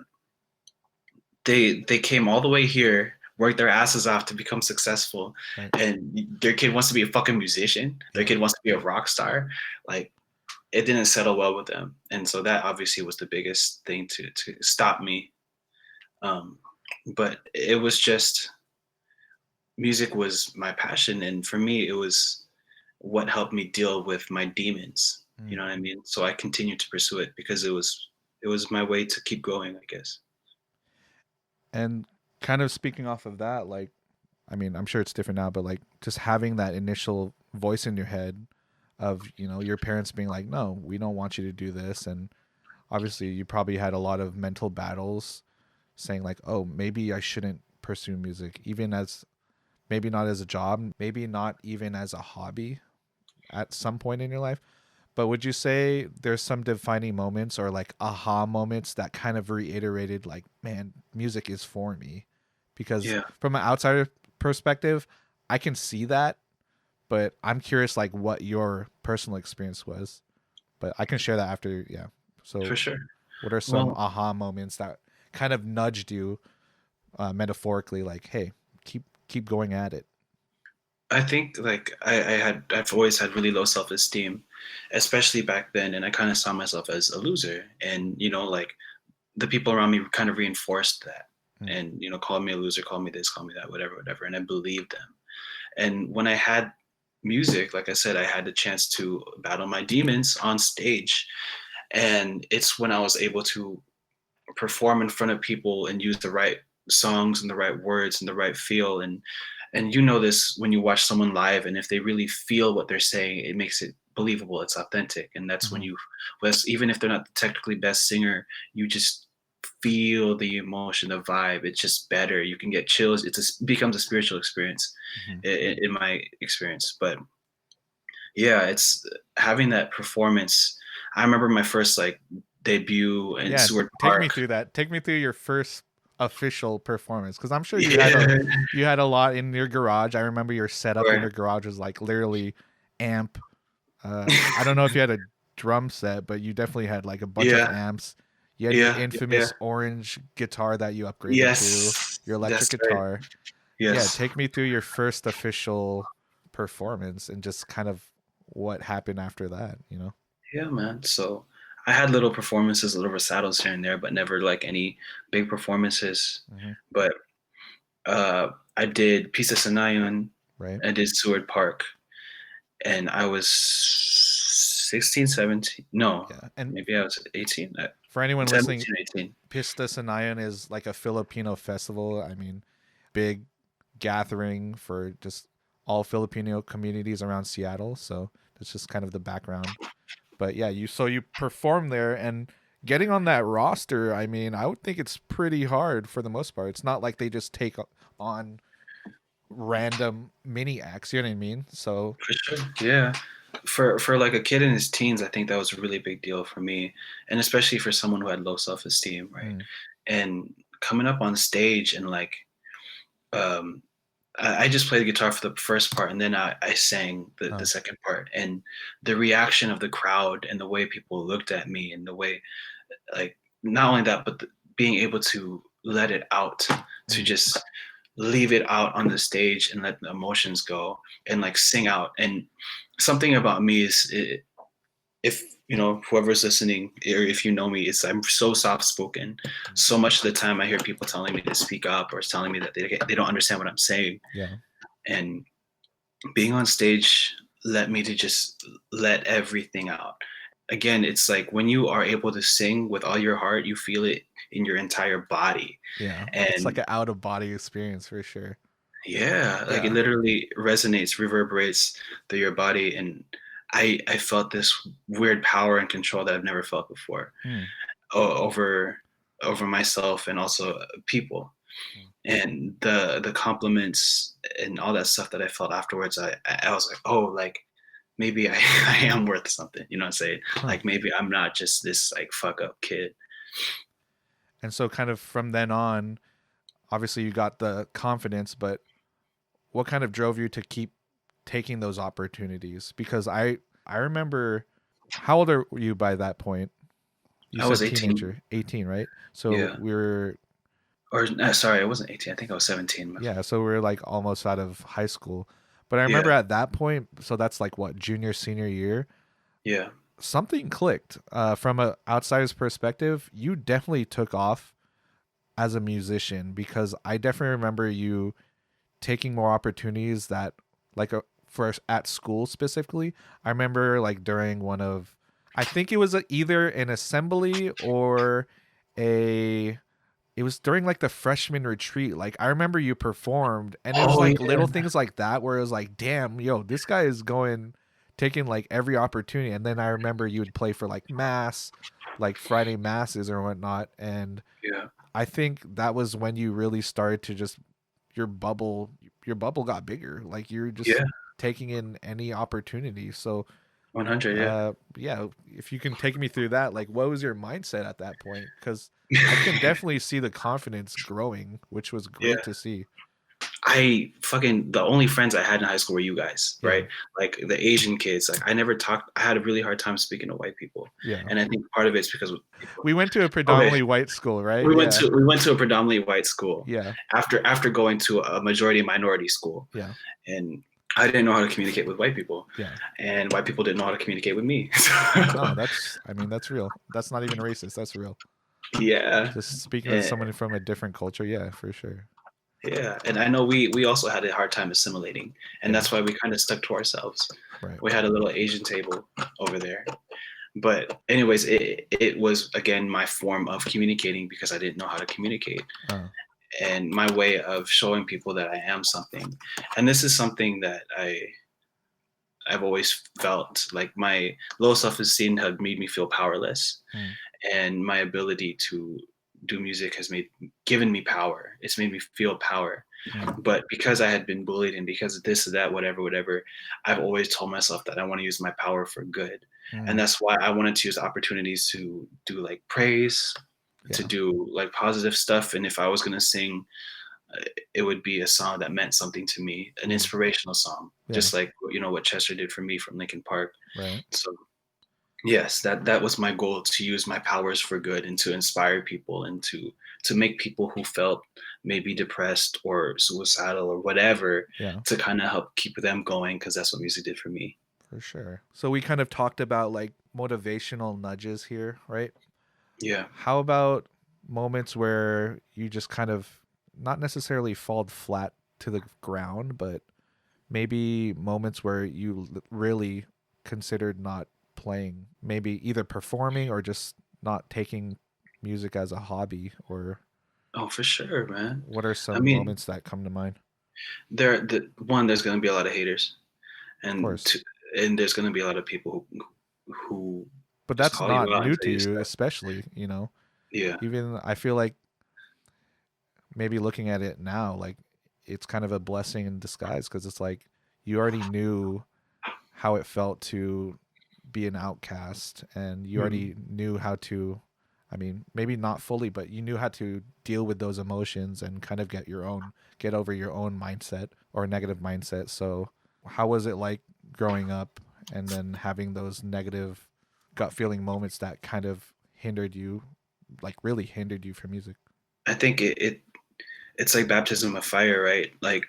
Speaker 4: they came all the way here, worked their asses off to become successful,
Speaker 2: Right.
Speaker 4: and their kid wants to be a fucking musician. Their kid wants to be a rock star. Like, it didn't settle well with them, and so that obviously was the biggest thing to stop me. But it was just, music was my passion, and for me it was what helped me deal with my demons. You know what I mean? So I continued to pursue it because it was my way to keep going, I guess.
Speaker 2: And kind of speaking off of that, like, I mean, I'm sure it's different now, but like just having that initial voice in your head of, you know, your parents being like, no, we don't want you to do this. And obviously you probably had a lot of mental battles saying like, oh, maybe I shouldn't pursue music, even as maybe not as a job, maybe not even as a hobby at some point in your life. But would you say there's some defining moments or like aha moments that kind of reiterated like, man, music is for me? Because from an outsider perspective, I can see that, but I'm curious like what your personal experience was. But I can share that after. Yeah. So
Speaker 4: For sure.
Speaker 2: what are some aha moments that kind of nudged you metaphorically, like, hey, keep going at it?
Speaker 4: I think like I've always had really low self-esteem, especially back then, and I kind of saw myself as a loser. And you know, like, the people around me kind of reinforced that, and you know, called me a loser, called me this, called me that, whatever, and I believed them. And when I had music, like I said, I had the chance to battle my demons on stage, and it's when I was able to perform in front of people and use the right songs and the right words and the right feel. And you know this when you watch someone live, and if they really feel what they're saying, it makes it believable, it's authentic. And that's when even if they're not the technically best singer, you just feel the emotion, the vibe. It's just better. You can get chills. Becomes a spiritual experience in my experience. But yeah, it's having that performance. I remember my first like debut in Seward Park.
Speaker 2: Take me through that. Take me through your first official performance, because I'm sure you had a lot in your garage. I remember your setup in your garage was like literally amp. I don't know if you had a drum set, but you definitely had like a bunch of amps. You had your infamous orange guitar that you upgraded to your electric guitar.
Speaker 4: Right. Yes.
Speaker 2: Yeah, take me through your first official performance and just kind of what happened after that, you know?
Speaker 4: Yeah, man. So I had little performances, little recitals here and there, but never like any big performances. But I did Pista Sanayon.
Speaker 2: Right.
Speaker 4: I did Seward Park. And I was 16, 17. No, and maybe I was 18.
Speaker 2: For anyone listening, 18. Pista Sanayon is like a Filipino festival. I mean, big gathering for just all Filipino communities around Seattle. So that's just kind of the background. But yeah, you perform there, and getting on that roster, I mean, I would think it's pretty hard for the most part. It's not like they just take on random mini acts, you know what I mean? So
Speaker 4: for sure, yeah. For like a kid in his teens, I think that was a really big deal for me, and especially for someone who had low self-esteem, right? And coming up on stage and like, I just played the guitar for the first part, and then I sang the second part, and the reaction of the crowd and the way people looked at me, and the way, like, not only that, but being able to let it out, to just leave it out on the stage and let the emotions go and like sing out. And something about me is, if you know, whoever's listening, or if you know me, I'm so soft spoken. So much of the time I hear people telling me to speak up, or telling me that they don't understand what I'm saying.
Speaker 2: Yeah.
Speaker 4: And being on stage let me to just let everything out. Again, it's like when you are able to sing with all your heart, you feel it in your entire body.
Speaker 2: Yeah. And it's like an out of body experience for sure.
Speaker 4: Yeah. Like it literally resonates, reverberates through your body. And I felt this weird power and control that I've never felt before over myself and also people. And the compliments and all that stuff that I felt afterwards, I was like, oh, like maybe I am worth something, you know what I'm saying? Like maybe I'm not just this like fuck up kid.
Speaker 2: And so kind of from then on, obviously you got the confidence, but what kind of drove you to keep taking those opportunities? Because I remember, how old are you by that point? You
Speaker 4: I was
Speaker 2: said
Speaker 4: 18.
Speaker 2: teenager, 18, right? So
Speaker 4: Yeah.
Speaker 2: we were,
Speaker 4: Or sorry, I wasn't 18. I think I was 17.
Speaker 2: yeah, so we were like almost out of high school. But I remember
Speaker 4: Yeah.
Speaker 2: at that point, so that's like what, junior, senior year,
Speaker 4: Yeah.
Speaker 2: something clicked. From a outsider's perspective, you definitely took off as a musician, because I definitely remember you taking more opportunities that, like, for at school specifically. I remember like during one of, I think it was either an assembly or a, it was during like the freshman retreat. Like I remember you performed, and it was
Speaker 4: Oh
Speaker 2: like
Speaker 4: yeah.
Speaker 2: little things like that where it was like, damn, yo, this guy is going, taking like every opportunity. And then I remember you would play for like mass, like Friday masses or whatnot. And
Speaker 4: Yeah.
Speaker 2: I think that was when you really started to just, your bubble, your bubble got bigger. Like you're just
Speaker 4: Yeah.
Speaker 2: taking in any opportunity. So
Speaker 4: 100. Yeah.
Speaker 2: yeah, if you can take me through that, like what was your mindset at that point? Because I can definitely see the confidence growing, which was
Speaker 4: Yeah.
Speaker 2: great to see.
Speaker 4: I fucking the only friends I had in high school were you guys,
Speaker 2: Yeah.
Speaker 4: right? Like the Asian kids. Like I never talked. I had a really hard time speaking to white people,
Speaker 2: Yeah.
Speaker 4: and I think part of it's because
Speaker 2: We went to a
Speaker 4: okay,
Speaker 2: predominantly white school, right?
Speaker 4: we went
Speaker 2: Yeah.
Speaker 4: to we went to a predominantly white school
Speaker 2: Yeah.
Speaker 4: after going to a majority minority school,
Speaker 2: Yeah.
Speaker 4: and I didn't know how to communicate with white people,
Speaker 2: Yeah.
Speaker 4: and white people didn't know how to communicate with me.
Speaker 2: No, that's, I mean, that's real. That's not even racist. That's real.
Speaker 4: Yeah,
Speaker 2: Just speaking to
Speaker 4: and,
Speaker 2: someone from a different culture. Yeah, for sure.
Speaker 4: yeah, and I know we also had a hard time assimilating, and
Speaker 2: Yeah.
Speaker 4: that's why we kind of stuck to ourselves.
Speaker 2: Right.
Speaker 4: We had a little Asian table over there. But anyways, it was again my form of communicating because I didn't know how to communicate, and my way of showing people that I am something. And this is something that I've always felt like my low self-esteem had made me feel powerless, and my ability to do music has given me power. It's made me feel power. But because I had been bullied and because of this or that, whatever, I've always told myself that I want to use my power for good. And that's why I wanted to use opportunities to do like praise, to do like positive stuff. And if I was going to sing, it would be a song that meant something to me, an inspirational song, just like, you know, what Chester did for me from Linkin Park.
Speaker 2: Right.
Speaker 4: So yes, that was my goal, to use my powers for good and to inspire people and to make people who felt maybe depressed or suicidal or whatever,
Speaker 2: Yeah.
Speaker 4: to kind of help keep them going, because that's what music did for me.
Speaker 2: For sure. So we kind of talked about like motivational nudges here, right?
Speaker 4: Yeah.
Speaker 2: How about moments where you just kind of not necessarily fall flat to the ground, but maybe moments where you really considered not playing, maybe either performing or just not taking music as a hobby? Or
Speaker 4: Oh, for sure, man.
Speaker 2: what are
Speaker 4: I
Speaker 2: some
Speaker 4: mean,
Speaker 2: moments that come to mind?
Speaker 4: there's going to be a lot of haters,
Speaker 2: Of
Speaker 4: and
Speaker 2: course.
Speaker 4: and there's going to be a lot of people who
Speaker 2: But
Speaker 4: just
Speaker 2: that's
Speaker 4: call you
Speaker 2: not
Speaker 4: out and
Speaker 2: new
Speaker 4: tell
Speaker 2: to
Speaker 4: you
Speaker 2: you,
Speaker 4: stuff.
Speaker 2: especially, you know.
Speaker 4: Yeah.
Speaker 2: Even I feel like maybe looking at it now, like it's kind of a blessing in disguise, because it's like you already knew how it felt to be an outcast, and you already knew how to, I mean, maybe not fully, but you knew how to deal with those emotions and kind of get over your own mindset or negative mindset. So how was it like growing up and then having those negative gut feeling moments that kind of hindered you, like really hindered you from music?
Speaker 4: I think it's like baptism of fire, right? Like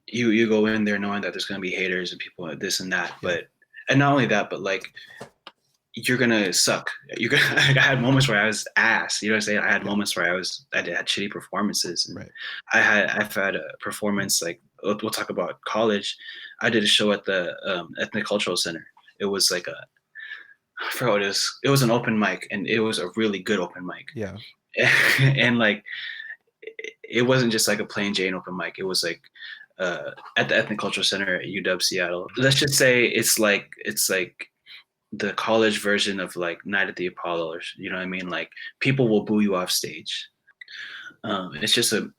Speaker 4: you go in there knowing that there's going to be haters and people this and that,
Speaker 2: Yeah.
Speaker 4: but and not only that, but like you're gonna suck. You're gonna. Like, I had moments where I was ass. You know what I'm saying? I had moments where I had shitty performances, and
Speaker 2: Right.
Speaker 4: I've had a performance like we'll talk about college. I did a show at the Ethnic Cultural Center. It was like I forgot what it is. It was an open mic, and it was a really good open mic.
Speaker 2: Yeah.
Speaker 4: And like it wasn't just like a plain Jane open mic. It was like at the Ethnic Cultural Center at UW Seattle. Let's just say it's like the college version of like Night at the Apollo, or you know what I mean? Like people will boo you off stage. It's just a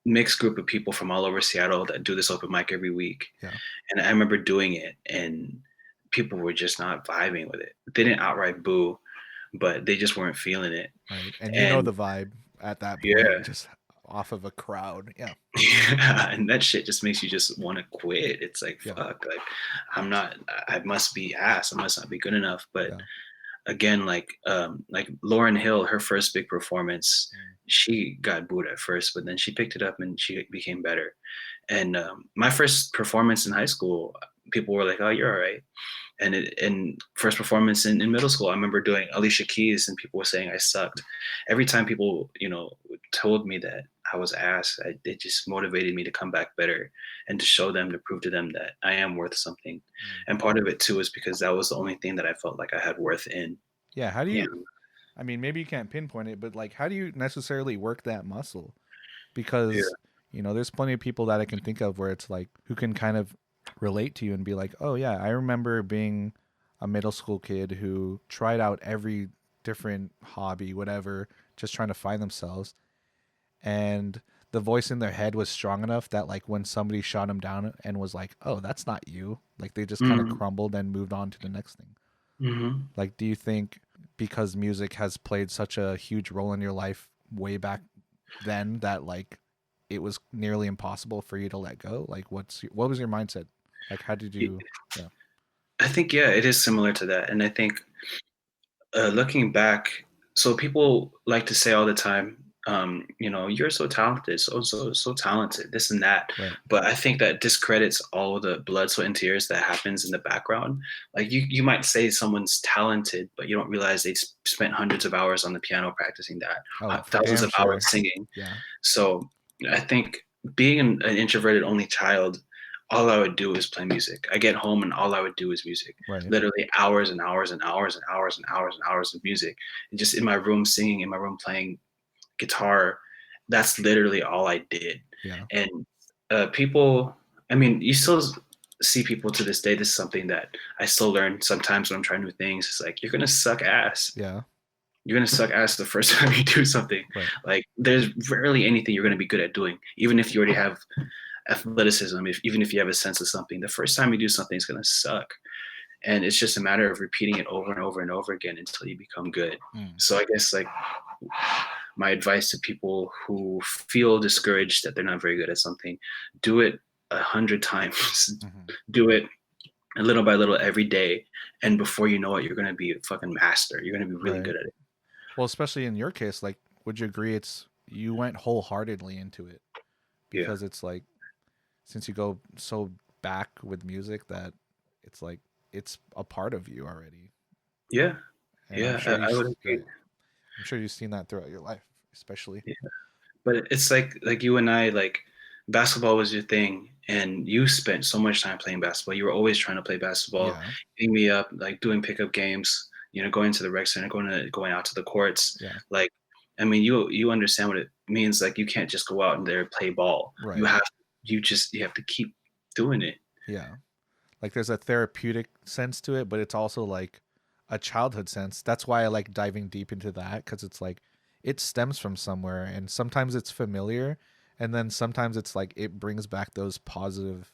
Speaker 4: mixed group of people from all over Seattle that do this open mic every week.
Speaker 2: Yeah.
Speaker 4: And I remember doing it, and people were just not vibing with it. They didn't outright boo, but they just weren't feeling it.
Speaker 2: Right. And you know
Speaker 4: And
Speaker 2: the vibe at that point,
Speaker 4: yeah,
Speaker 2: just off of a crowd. Yeah.
Speaker 4: and that shit just makes you just want to quit. It's like,
Speaker 2: Yeah.
Speaker 4: fuck, like I'm not, I must be ass. I must not be good enough. But
Speaker 2: Yeah.
Speaker 4: again, like Lauren Hill, her first big performance,
Speaker 2: Mm.
Speaker 4: she got booed at first, but then she picked it up and she became better. And my first performance in high school, people were like, "Oh, you're all right." And first performance in middle school, I remember doing Alicia Keys, and people were saying I sucked. Every time people, told me that I was ass, it just motivated me to come back better and to show them, to prove to them that I am worth something.
Speaker 2: Mm.
Speaker 4: And part of it too is because that was the only thing that I felt like I had worth in.
Speaker 2: Yeah. How do
Speaker 4: You
Speaker 2: you,
Speaker 4: know?
Speaker 2: I mean, maybe you can't pinpoint it, but like, how do you necessarily work that muscle?
Speaker 4: Yeah.
Speaker 2: Because, there's plenty of people that I can think of where it's like, who can kind of relate to you and be like, oh, yeah, I remember being a middle school kid who tried out every different hobby, whatever, just trying to find themselves. And the voice in their head was strong enough that, like, when somebody shot them down and was like, oh, that's not you, like, they just kind of
Speaker 4: Mm-hmm.
Speaker 2: crumbled and moved on to the next thing.
Speaker 4: Mm-hmm.
Speaker 2: Like, do you think because music has played such a huge role in your life way back then that, like, it was nearly impossible for you to let go? Like, what was your mindset? Like, how did you? Yeah.
Speaker 4: I think, yeah, it is similar to that. And I think looking back, so people like to say all the time, you're so talented, so talented, this and that.
Speaker 2: Right.
Speaker 4: But I think that discredits all of the blood, sweat, and tears that happens in the background. Like you might say someone's talented, but you don't realize they spent hundreds of hours on the piano practicing that,
Speaker 2: Oh, for
Speaker 4: thousands
Speaker 2: damn
Speaker 4: of hours
Speaker 2: sure.
Speaker 4: singing.
Speaker 2: Yeah.
Speaker 4: So I think being an introverted only child, all I would do is play music. I get home and all I would do is music.
Speaker 2: Right.
Speaker 4: Literally hours and hours and hours and hours and hours and hours of music. And just in my room singing, in my room playing guitar. That's literally all I did.
Speaker 2: Yeah.
Speaker 4: And people, I mean, you still see people to this day. This is something that I still learn sometimes when I'm trying new things. It's like, you're going to suck ass.
Speaker 2: Yeah.
Speaker 4: You're going to suck ass the first time you do something.
Speaker 2: Right.
Speaker 4: Like, there's rarely anything you're going to be good at doing, even if you already have athleticism, even if you have a sense of something. The first time you do something, it's going to suck. And it's just a matter of repeating it over and over and over again until you become good.
Speaker 2: Mm.
Speaker 4: So I guess, like, my advice to people who feel discouraged that they're not very good at something, do it 100 times.
Speaker 2: Mm-hmm.
Speaker 4: Do it little by little every day, and before you know it, you're going to be a fucking master. You're going to be really
Speaker 2: Right.
Speaker 4: good at it.
Speaker 2: Well, especially in your case, like, would you agree you went wholeheartedly into it?
Speaker 4: Yeah.
Speaker 2: Because it's like, since you go so back with music that it's like it's a part of you already.
Speaker 4: Yeah.
Speaker 2: And
Speaker 4: Yeah, I would agree.
Speaker 2: I'm sure you've seen that throughout your life, especially.
Speaker 4: Yeah. But it's like you and I, like, basketball was your thing, and you spent so much time playing basketball. You were always trying to play basketball,
Speaker 2: Yeah.
Speaker 4: hitting me up, like doing pickup games, going to the rec center, going out to the courts.
Speaker 2: Yeah.
Speaker 4: Like, I mean, you understand what it means. Like, you can't just go out and there play ball.
Speaker 2: Right.
Speaker 4: You have to keep doing it.
Speaker 2: Yeah. Like, there's a therapeutic sense to it, but it's also like a childhood sense. That's why I like diving deep into that, because it's like it stems from somewhere, and sometimes it's familiar, and then sometimes it's like it brings back those positive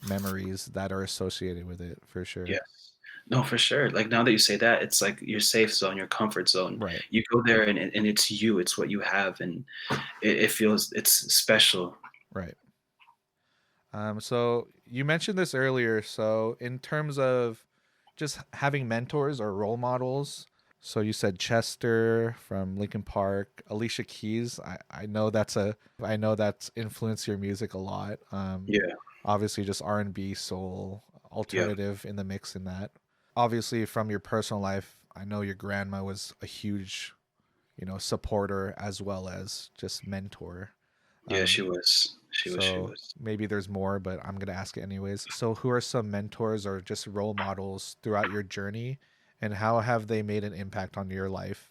Speaker 2: memories that are associated with it, for sure.
Speaker 4: Yes. No, for sure. Like, now that you say that, it's like your safe zone, your comfort zone.
Speaker 2: Right.
Speaker 4: You go there, and it's you. It's what you have, and it feels, it's special.
Speaker 2: Right. So you mentioned this earlier. So in terms of just having mentors or role models, so you said Chester from Linkin Park, Alicia Keys. I know that's influenced your music a lot.
Speaker 4: Yeah.
Speaker 2: Obviously just R&B, soul, alternative in the mix in that. Obviously from your personal life, I know your grandma was a huge, supporter as well as just mentor.
Speaker 4: Yeah, she was. She was.
Speaker 2: Maybe there's more, but I'm going to ask it anyways. So who are some mentors or just role models throughout your journey, and how have they made an impact on your life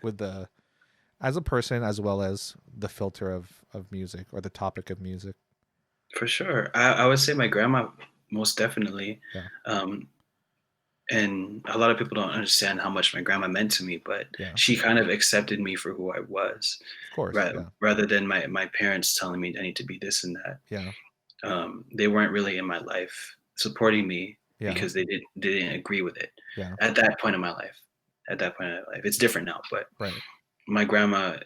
Speaker 2: with as a person as well as the filter of music or the topic of music?
Speaker 4: For sure. I would say my grandma, most definitely.
Speaker 2: Yeah.
Speaker 4: And a lot of people don't understand how much my grandma meant to me, but
Speaker 2: Yeah.
Speaker 4: she kind of accepted me for who I was.
Speaker 2: Of course.
Speaker 4: Rather than my parents telling me I need to be this and that.
Speaker 2: Yeah.
Speaker 4: They weren't really in my life supporting me
Speaker 2: Yeah.
Speaker 4: because they didn't agree with it
Speaker 2: Yeah.
Speaker 4: at that point in my life. at that point in my life. It's different now, but
Speaker 2: Right.
Speaker 4: my grandma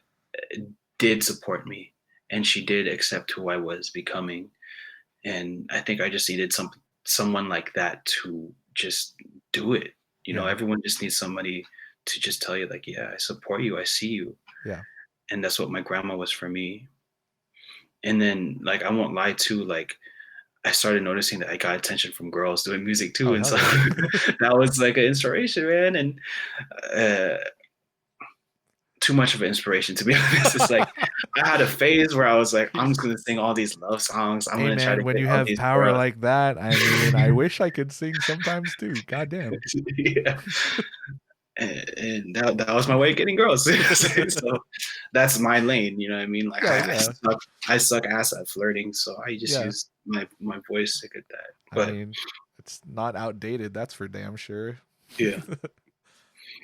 Speaker 4: did support me, and she did accept who I was becoming. And I think I just needed someone like that to just do it. You know,
Speaker 2: Yeah.
Speaker 4: everyone just needs somebody to just tell you like, yeah, I support you, I see you.
Speaker 2: Yeah.
Speaker 4: And that's what my grandma was for me. And then like I won't lie too, like I started noticing that I got attention from girls doing music too.
Speaker 2: Oh,
Speaker 4: And
Speaker 2: hell
Speaker 4: so
Speaker 2: yeah.
Speaker 4: that was like an inspiration, man. And uh too much of an inspiration, to be honest. It's like I had a phase where I was like, I'm just gonna sing all these love songs. I'm
Speaker 2: Hey
Speaker 4: gonna try to
Speaker 2: man, when
Speaker 4: get
Speaker 2: you
Speaker 4: all
Speaker 2: have
Speaker 4: these
Speaker 2: power
Speaker 4: girls.
Speaker 2: like that, I mean, I wish I could sing sometimes too. Goddamn.
Speaker 4: Yeah. And that was my way of getting girls. So that's my lane, you know what I mean? Like
Speaker 2: Yeah.
Speaker 4: I suck ass at flirting, so I just
Speaker 2: Yeah.
Speaker 4: use my voice to get that.
Speaker 2: I
Speaker 4: But
Speaker 2: mean, it's not outdated, that's for damn sure.
Speaker 4: yeah,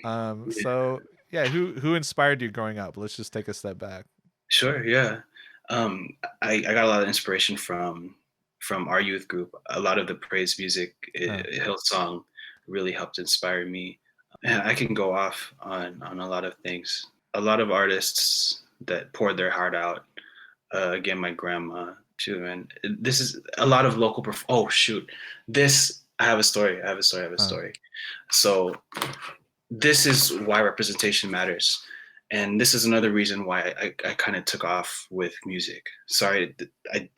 Speaker 4: yeah,
Speaker 2: So yeah, who inspired you growing up? Let's just take a step back.
Speaker 4: sure, yeah. Um, I got a lot of inspiration from our youth group. A lot of the praise music, Hillsong, really helped inspire me. And I can go off on a lot of things. A lot of artists that poured their heart out. Again, my grandma too, man. This is a lot of local. Oh shoot, this I have a story. I have a story. So this is why representation matters, and this is another reason why I kind of took off with music. Sorry,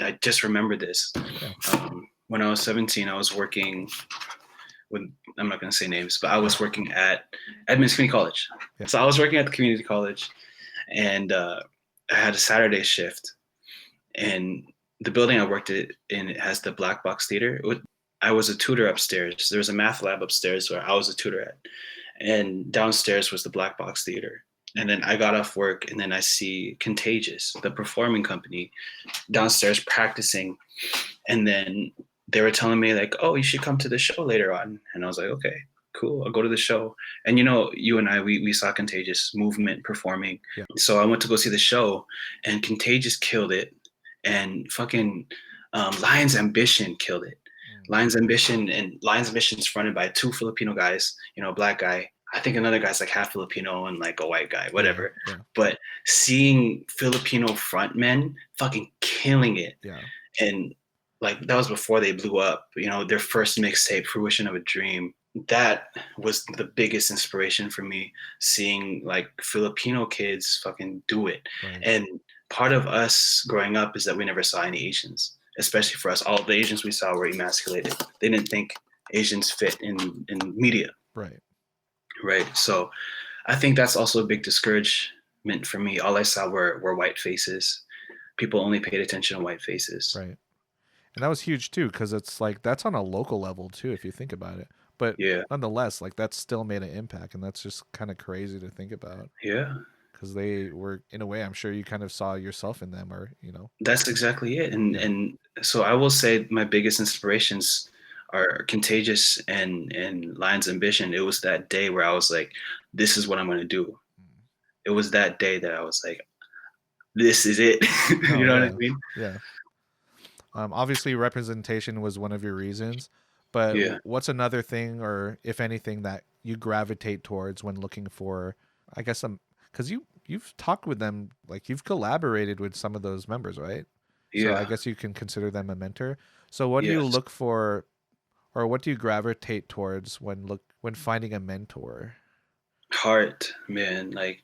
Speaker 4: I just remembered this.
Speaker 2: Yeah.
Speaker 4: When I was 17, I was working with, I'm not going to say names, but I was working at Edmonds Community College.
Speaker 2: Yeah.
Speaker 4: So I was working at the community college, and I had a Saturday shift. And the building I worked in, it has the black box theater. I was a tutor upstairs. There was a math lab upstairs where I was a tutor at. And downstairs was the black box theater. And then I got off work, and then I see Contagious, the performing company, downstairs practicing. And then they were telling me like, oh, you should come to the show later on. And I was like, okay, cool, I'll go to the show. And you know, you and I, we saw Contagious movement performing.
Speaker 2: Yeah.
Speaker 4: So I went to go see the show, and Contagious killed it. And fucking Lion's Ambition killed it. Lion's Ambition is fronted by two Filipino guys, you know, a black guy. I think another guy's like half Filipino and like a white guy, whatever.
Speaker 2: Yeah.
Speaker 4: But seeing Filipino frontmen fucking killing it.
Speaker 2: Yeah.
Speaker 4: And like that was before they blew up, you know, their first mixtape, Fruition of a Dream. That was the biggest inspiration for me, seeing like Filipino kids fucking do it.
Speaker 2: Right.
Speaker 4: And part of us growing up is that we never saw any Asians, especially for us. All the Asians we saw were emasculated. They didn't think Asians fit in media.
Speaker 2: Right.
Speaker 4: Right. So I think that's also a big discouragement for me. All I saw were white faces. People only paid attention to white faces.
Speaker 2: Right. And that was huge too, because it's like that's on a local level too, if you think about it. But
Speaker 4: yeah,
Speaker 2: nonetheless, like that's still made an impact, and that's just kind of crazy to think about.
Speaker 4: Yeah.
Speaker 2: Because they were, in a way, I'm sure you kind of saw yourself in them, or you know.
Speaker 4: That's exactly it. And so I will say my biggest inspirations are Contagious and Lion's Ambition. It was that day where I was like, this is what I'm going to do. It was that day that I was like, this is it. You know what I mean?
Speaker 2: Yeah. Obviously, representation was one of your reasons, but what's another thing, or if anything, that you gravitate towards when looking for, I guess, because you've talked with them, like you've collaborated with some of those members, right?
Speaker 4: Yeah.
Speaker 2: So I guess you can consider them a mentor. So what do you look for, or what do you gravitate towards when finding a mentor?
Speaker 4: Heart, man. Like,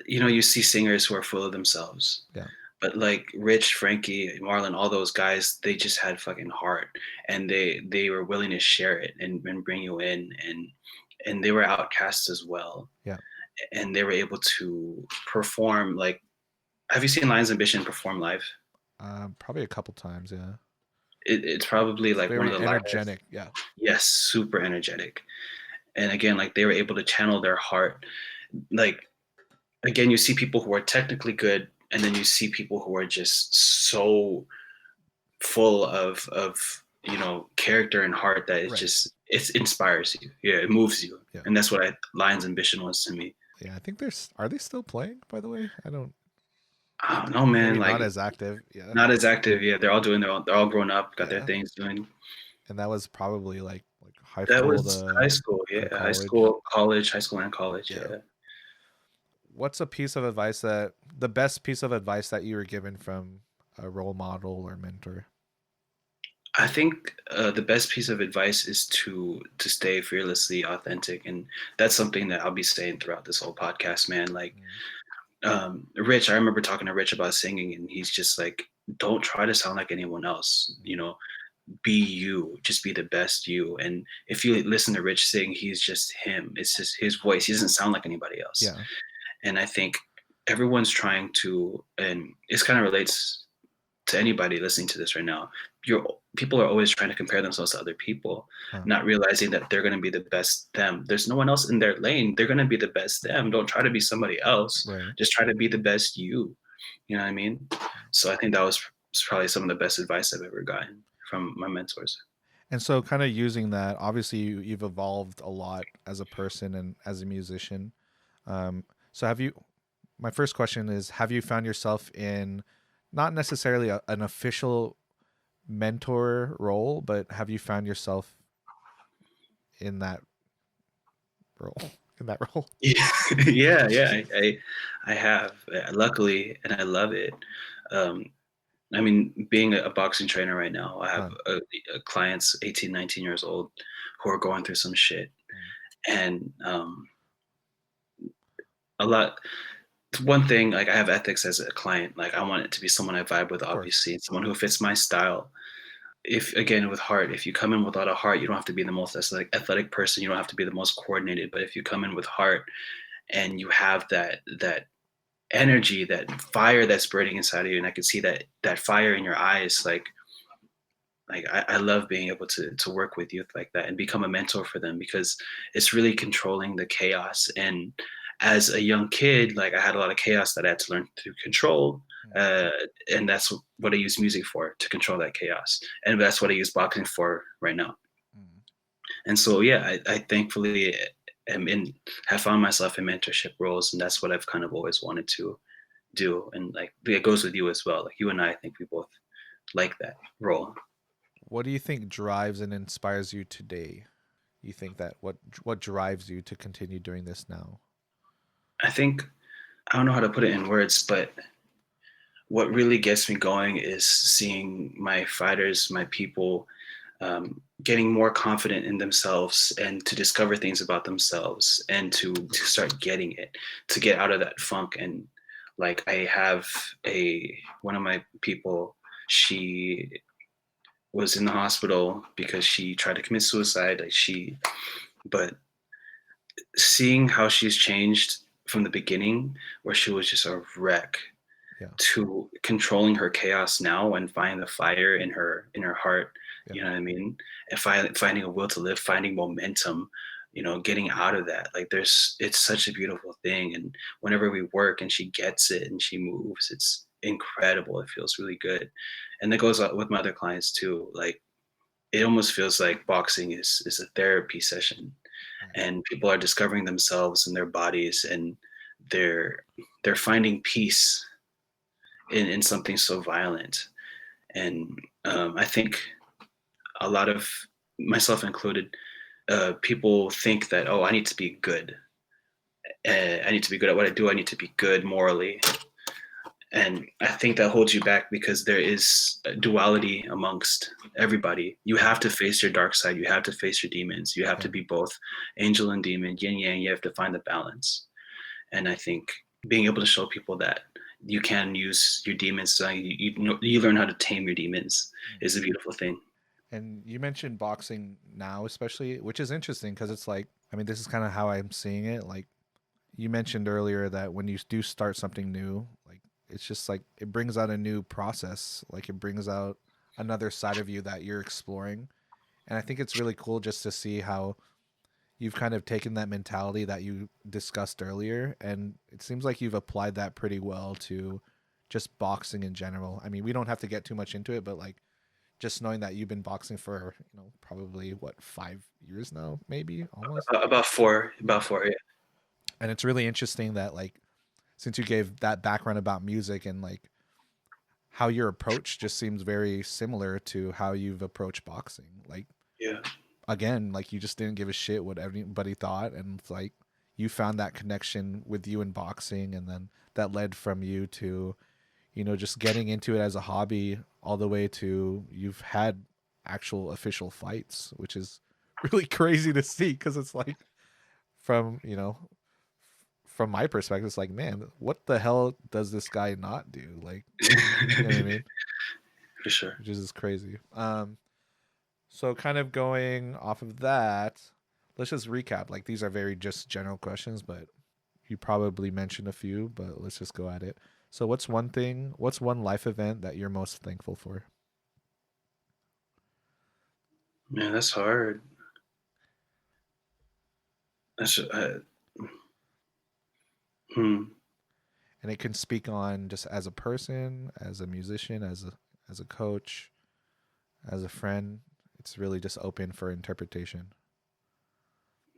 Speaker 4: you know, you see singers who are full of themselves.
Speaker 2: Yeah.
Speaker 4: But like Rich, Frankie, Marlon, all those guys, they just had fucking heart, and they were willing to share it and bring you in, and they were outcasts as well.
Speaker 2: Yeah.
Speaker 4: And they were able to perform. Like, have you seen Lion's Ambition perform live?
Speaker 2: Probably a couple times, yeah.
Speaker 4: It's probably like
Speaker 2: very
Speaker 4: one of the
Speaker 2: energetic,
Speaker 4: livest. Yes, super energetic. And again, like they were able to channel their heart. Like, again, you see people who are technically good, and then you see people who are just so full of you know, character and heart that it inspires you. Yeah, it moves you. Yeah. And that's what Lion's Ambition was to me.
Speaker 2: Yeah, I think are they still playing, by the way? I don't
Speaker 4: know, man.
Speaker 2: Maybe
Speaker 4: like
Speaker 2: not as active. Yeah.
Speaker 4: Not as active. Yeah, they're all doing they're all grown up, got their things doing.
Speaker 2: And that was probably like high
Speaker 4: That
Speaker 2: school
Speaker 4: was high school,
Speaker 2: to
Speaker 4: yeah.
Speaker 2: college.
Speaker 4: High school and college,
Speaker 2: Yeah.
Speaker 4: yeah.
Speaker 2: What's a piece of advice the best piece of advice that you were given from a role model or mentor?
Speaker 4: I think the best piece of advice is to stay fearlessly authentic, and that's something that I'll be saying throughout this whole podcast, man. Like, Rich, I remember talking to Rich about singing, and he's just like, don't try to sound like anyone else. You know, be you, just be the best you. And if you listen to Rich sing, he's just him. It's just his voice. He doesn't sound like anybody else.
Speaker 2: Yeah.
Speaker 4: And I think everyone's trying to, and this kind of relates to anybody listening to this right now. People are always trying to compare themselves to other people, not realizing that they're going to be the best them. There's no one else in their lane. They're going to be the best them. Don't try to be somebody else.
Speaker 2: Right.
Speaker 4: Just try to be the best you. You know what I mean? So I think that was probably some of the best advice I've ever gotten from my mentors.
Speaker 2: And so kind of using that, obviously you've evolved a lot as a person and as a musician. So my first question is, have you found yourself in not necessarily an official mentor role, but have you found yourself in that role? In that role?
Speaker 4: Yeah, yeah. I have, luckily, and I love it. I mean, being a boxing trainer right now, I have clients 18, 19 years old who are going through some shit. And a lot, one thing, like, I have ethics as a client. Like, I want it to be someone I vibe with, obviously, someone who fits my style. If, again, with heart, if you come in without a heart, you don't have to be the most athletic person. You don't have to be the most coordinated. But if you come in with heart and you have that energy, that fire that's burning inside of you, and I can see that fire in your eyes, like I love being able to work with youth like that and become a mentor for them, because it's really controlling the chaos. And as a young kid, like, I had a lot of chaos that I had to learn to control, and that's what I use music for, to control that chaos, and that's what I use boxing for right now. And so, yeah, I thankfully have found myself in mentorship roles, and that's what I've kind of always wanted to do. And like, it goes with you as well. Like, you and I think we both like that role.
Speaker 2: What do you think drives and inspires you today? You think that what drives you to continue doing this now?
Speaker 4: I think, I don't know how to put it in words, but what really gets me going is seeing my fighters, my people, getting more confident in themselves, and to discover things about themselves, and to start getting it, to get out of that funk. And like, I have one of my people, she was in the hospital because she tried to commit suicide. But seeing how she's changed from the beginning, where she was just a wreck, to controlling her chaos now and finding the fire in her heart. You know what I mean? And finding a will to live, finding momentum, getting out of that. Like, it's such a beautiful thing. And whenever we work and she gets it and she moves, it's incredible. It feels really good. And that goes with my other clients too. Like, it almost feels like boxing is a therapy session, and people are discovering themselves and their bodies, and they're finding peace in something so violent. And I think a lot of, myself included, people think that, oh, I need to be good. I need to be good at what I do. I need to be good morally. And I think that holds you back, because there is a duality amongst everybody. You have to face your dark side. You have to face your demons. You have to be both angel and demon, yin yang. You have to find the balance. And I think being able to show people that you can use your demons, you learn how to tame your demons, is a beautiful thing.
Speaker 2: And you mentioned boxing now, especially, which is interesting, because it's like, I mean, this is kind of how I'm seeing it. Like, you mentioned earlier that when you do start something new, like, it's just like, it brings out a new process. Like, it brings out another side of you that you're exploring. And I think it's really cool just to see how you've kind of taken that mentality that you discussed earlier, and it seems like you've applied that pretty well to just boxing in general. I mean, we don't have to get too much into it, but like, just knowing that you've been boxing for, probably 5 years now, maybe almost
Speaker 4: About four, yeah.
Speaker 2: And it's really interesting that, like, since you gave that background about music, and like how your approach just seems very similar to how you've approached boxing. Like,
Speaker 4: Yeah.
Speaker 2: again, like you just didn't give a shit what everybody thought, and it's like you found that connection with you in boxing, and then that led from you to, you know, just getting into it as a hobby all the way to you've had actual official fights, which is really crazy to see because it's like from, you know, from my perspective, it's like, man, what the hell does this guy not do? Like, you know what I mean?
Speaker 4: For sure.
Speaker 2: Which is crazy. So kind of going off of that, let's just recap. Like these are very just general questions, but you probably mentioned a few, but let's just go at it. So what's one life event that you're most thankful for?
Speaker 4: Man, that's hard. That's hmm.
Speaker 2: And it can speak on just as a person, as a musician, as a coach, as a friend. It's really just open for interpretation.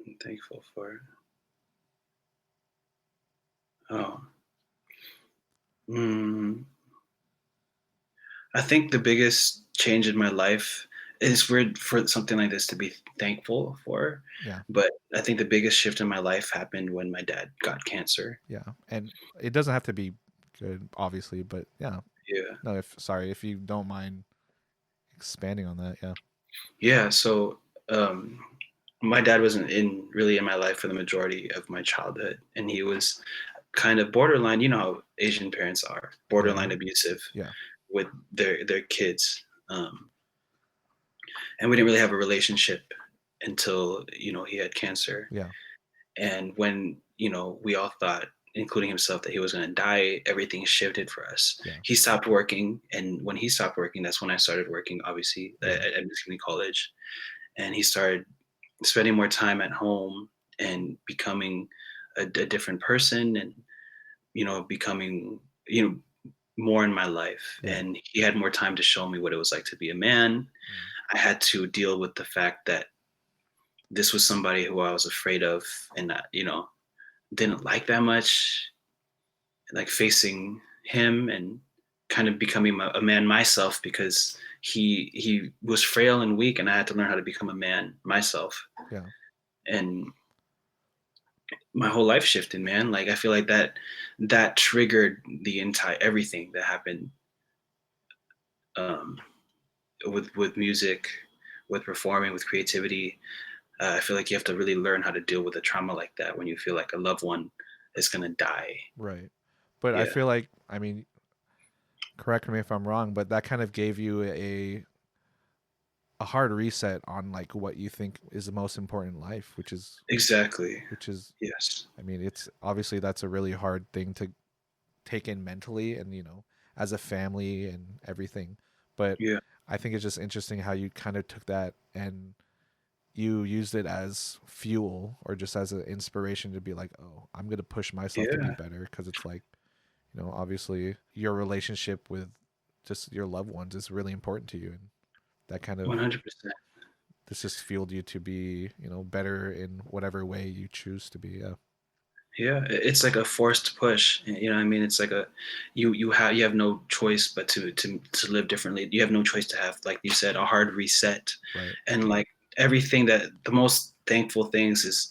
Speaker 4: I'm thankful for it. Oh. Hmm. I think the biggest change in my life is weird for something like this to be thankful for,
Speaker 2: Yeah.
Speaker 4: but I think the biggest shift in my life happened when my dad got cancer.
Speaker 2: Yeah. And it doesn't have to be good, obviously, but yeah.
Speaker 4: Yeah.
Speaker 2: No, if you don't mind expanding on that, yeah.
Speaker 4: Yeah. So um, my dad wasn't really in my life for the majority of my childhood, and he was kind of borderline. You know how Asian parents are, borderline abusive
Speaker 2: Yeah.
Speaker 4: with their kids. And we didn't really have a relationship until he had cancer.
Speaker 2: Yeah.
Speaker 4: And when we all thought, including himself, that he was going to die, everything shifted for us.
Speaker 2: Yeah.
Speaker 4: He stopped working, and when he stopped working, that's when I started working, obviously,
Speaker 2: Yeah.
Speaker 4: at community college. And he started spending more time at home and becoming a different person, and becoming more in my life.
Speaker 2: Yeah.
Speaker 4: And he had more time to show me what it was like to be a man. I had to deal with the fact that this was somebody who I was afraid of and didn't like that much, like facing him and kind of becoming a man myself, because he was frail and weak, and I had to learn how to become a man myself.
Speaker 2: Yeah.
Speaker 4: And my whole life shifted, man. Like I feel like that triggered the entire everything that happened, um, with music, with performing, with creativity. I feel like you have to really learn how to deal with a trauma like that when you feel like a loved one is gonna die.
Speaker 2: Right. But I
Speaker 4: Yeah.
Speaker 2: feel like, I mean, correct me if I'm wrong, but that kind of gave you a hard reset on like what you think is the most important in life, which is
Speaker 4: Exactly. Yes.
Speaker 2: I mean, it's obviously that's a really hard thing to take in mentally and, you know, as a family and everything. But
Speaker 4: Yeah.
Speaker 2: I think it's just interesting how you kind of took that and you used it as fuel or just as an inspiration to be like, oh, I'm going to push myself to be
Speaker 4: Yeah.
Speaker 2: better. Cause it's like, you know, obviously your relationship with just your loved ones is really important to you. And that kind of,
Speaker 4: 100%.
Speaker 2: this just fueled you to be, you know, better in whatever way you choose to be. Yeah.
Speaker 4: Yeah. It's like a forced push. You know what I mean? It's like you have no choice but to live differently. You have no choice to have, like you said, a hard reset.
Speaker 2: Right.
Speaker 4: And like everything, that the most thankful things is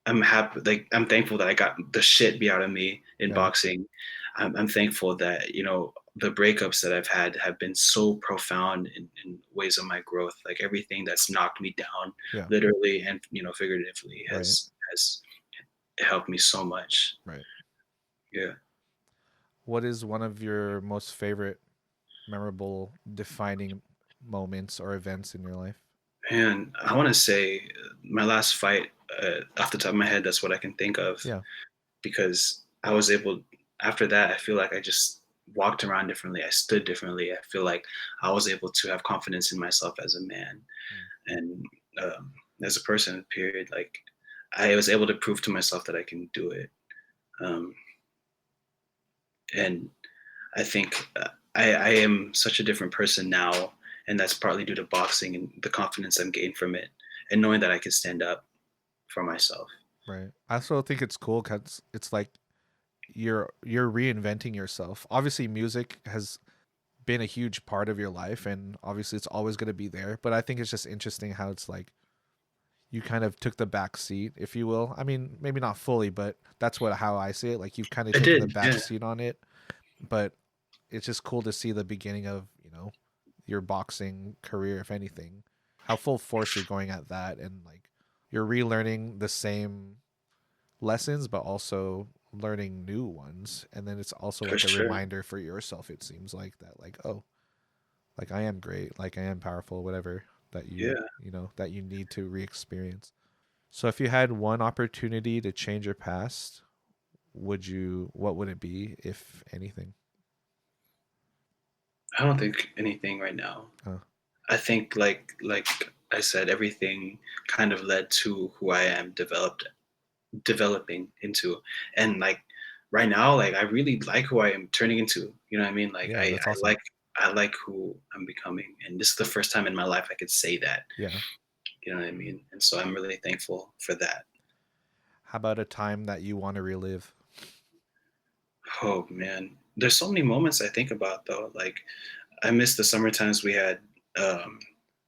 Speaker 4: I'm happy. Like I'm thankful that I got the shit beat out of me in
Speaker 2: Yeah.
Speaker 4: boxing. I'm thankful that the breakups that I've had have been so profound in ways of my growth. Like everything that's knocked me down,
Speaker 2: Yeah.
Speaker 4: literally and figuratively,
Speaker 2: Right.
Speaker 4: has helped me so much.
Speaker 2: Right.
Speaker 4: Yeah.
Speaker 2: What is one of your most favorite, memorable, defining moments or events in your life?
Speaker 4: And I want to say my last fight, off the top of my head, that's what I can think of.
Speaker 2: Yeah.
Speaker 4: Because I was able, after that, I feel like I just walked around differently. I stood differently. I feel like I was able to have confidence in myself as a man and as a person, period. Like I was able to prove to myself that I can do it. Um, and I think I am such a different person now. And that's partly due to boxing and the confidence I'm gained from it, and knowing that I can stand up for myself.
Speaker 2: Right. I also think it's cool because it's like you're reinventing yourself. Obviously, music has been a huge part of your life, and obviously, it's always going to be there. But I think it's just interesting how it's like you kind of took the back seat, if you will. I mean, maybe not fully, but that's how I see it. Like you've kind of
Speaker 4: I
Speaker 2: taken the
Speaker 4: did,
Speaker 2: back
Speaker 4: yeah.
Speaker 2: seat on it, but it's just cool to see the beginning of, your boxing career, if anything, how full force you're going at that. And like, you're relearning the same lessons, but also learning new ones. And then it's also
Speaker 4: For
Speaker 2: like a
Speaker 4: sure.
Speaker 2: reminder for yourself. It seems like that, like, oh, like I am great, like I am powerful, whatever that
Speaker 4: Yeah.
Speaker 2: that you need to re-experience. So if you had one opportunity to change your past, what would it be, if anything?
Speaker 4: I don't think anything right now.
Speaker 2: Oh.
Speaker 4: I think like I said, everything kind of led to who I am developing into. And like right now, like I really like who I am turning into. You know what I mean? Like
Speaker 2: Yeah, that's awesome.
Speaker 4: I like who I'm becoming. And this is the first time in my life I could say that.
Speaker 2: Yeah.
Speaker 4: You know what I mean? And so I'm really thankful for that.
Speaker 2: How about a time that you want to relive?
Speaker 4: Oh man. There's so many moments I think about though. Like I miss the summer times we had um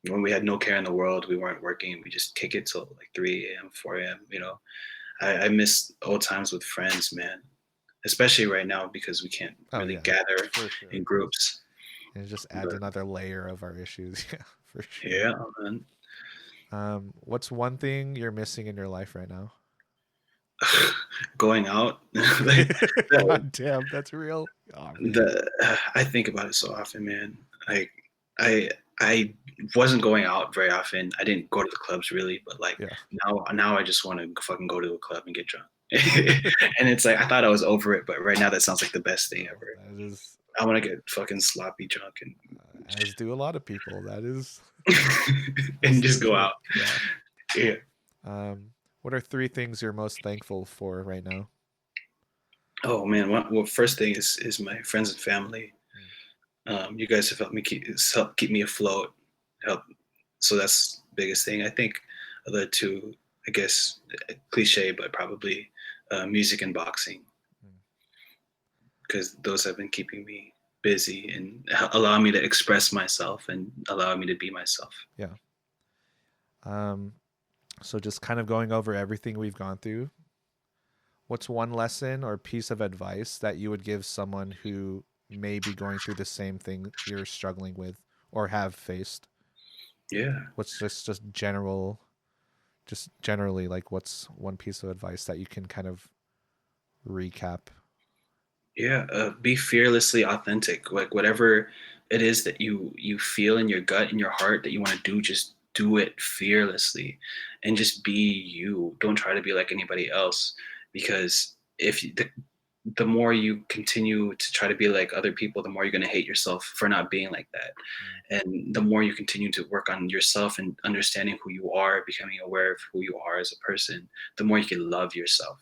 Speaker 4: when we had no care in the world, we weren't working, we just kick it till like 3 a.m., 4 a.m., you know. I miss old times with friends, man. Especially right now because we can't
Speaker 2: Oh
Speaker 4: really
Speaker 2: yeah,
Speaker 4: gather
Speaker 2: for sure.
Speaker 4: in groups.
Speaker 2: And it just adds
Speaker 4: But
Speaker 2: another layer of our issues. Yeah, for sure.
Speaker 4: yeah, man.
Speaker 2: What's one thing you're missing in your life right now?
Speaker 4: Going out, like
Speaker 2: God damn, that's real. Oh, man.
Speaker 4: I think about it so often, man. Like I I wasn't going out very often. I didn't go to the clubs really, but like
Speaker 2: Yeah.
Speaker 4: now I just want to fucking go to a club and get drunk. And it's like I thought I was over it, but right now that sounds like the best thing ever.
Speaker 2: That is,
Speaker 4: I want to get fucking sloppy drunk and
Speaker 2: as do a lot of people. That is,
Speaker 4: and just
Speaker 2: so
Speaker 4: go
Speaker 2: true.
Speaker 4: out.
Speaker 2: Yeah.
Speaker 4: Yeah.
Speaker 2: What are 3 things you're most thankful for right now?
Speaker 4: Oh man, well, first thing is my friends and family. You guys have helped keep me afloat. Help, so that's the biggest thing. I think the two, I guess, cliche, but probably music and boxing, because those have been keeping me busy and allow me to express myself and allow me to be myself.
Speaker 2: Yeah. So just kind of going over everything we've gone through. What's one lesson or piece of advice that you would give someone who may be going through the same thing you're struggling with or have faced?
Speaker 4: Yeah.
Speaker 2: What's just generally, like, what's one piece of advice that you can kind of recap?
Speaker 4: Yeah, be fearlessly authentic. Like whatever it is that you feel in your gut, in your heart that you want to do, just do it fearlessly, and just be you. Don't try to be like anybody else, because the more you continue to try to be like other people, the more you're going to hate yourself for not being like that. And the more you continue to work on yourself and understanding who you are, becoming aware of who you are as a person, the more you can love yourself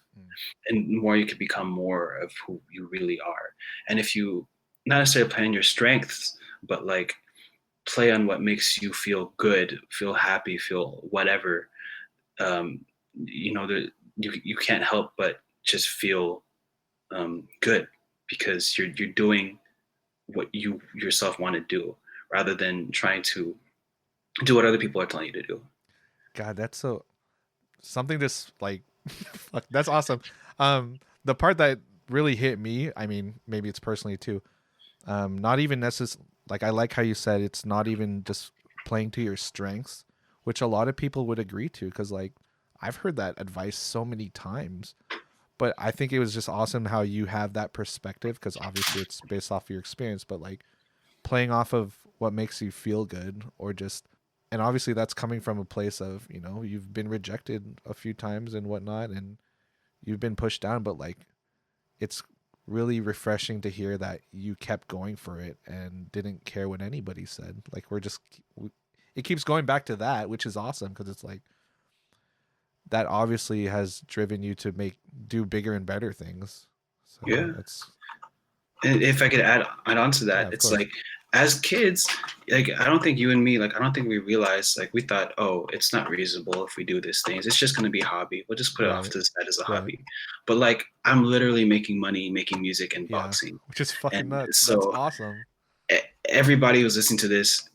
Speaker 4: and the more you can become more of who you really are. And if you not necessarily play on your strengths, but like play on what makes you feel good, feel happy, feel whatever, you know, you can't help but just feel good because you're doing what you yourself want to do rather than trying to do what other people are telling you to do.
Speaker 2: God, that's so something this like fuck, that's awesome. The part that really hit me, I mean, maybe it's personally too. Not even necessarily, like, I like how you said it's not even just playing to your strengths, which a lot of people would agree to, because like I've heard that advice so many times. But I think it was just awesome how you have that perspective, because obviously it's based off of your experience, but like playing off of what makes you feel good, or just, and obviously that's coming from a place of, you've been rejected a few times and whatnot, and you've been pushed down, but like it's really refreshing to hear that you kept going for it and didn't care what anybody said. Like it keeps going back to that, which is awesome, because it's like that obviously has driven you to do bigger and better things. So
Speaker 4: Yeah.
Speaker 2: that's,
Speaker 4: and if I could add on to that,
Speaker 2: Yeah,
Speaker 4: it's
Speaker 2: course.
Speaker 4: like as kids, like I don't think you and me, like I don't think we realized, like we thought, oh, it's not reasonable if we do these things. It's just gonna be a hobby. We'll just put it off
Speaker 2: Right.
Speaker 4: to the side as a
Speaker 2: Right.
Speaker 4: hobby. But like I'm literally making money making music and
Speaker 2: Yeah,
Speaker 4: boxing.
Speaker 2: which is fucking
Speaker 4: And
Speaker 2: nuts.
Speaker 4: so
Speaker 2: That's awesome.
Speaker 4: everybody was listening to this.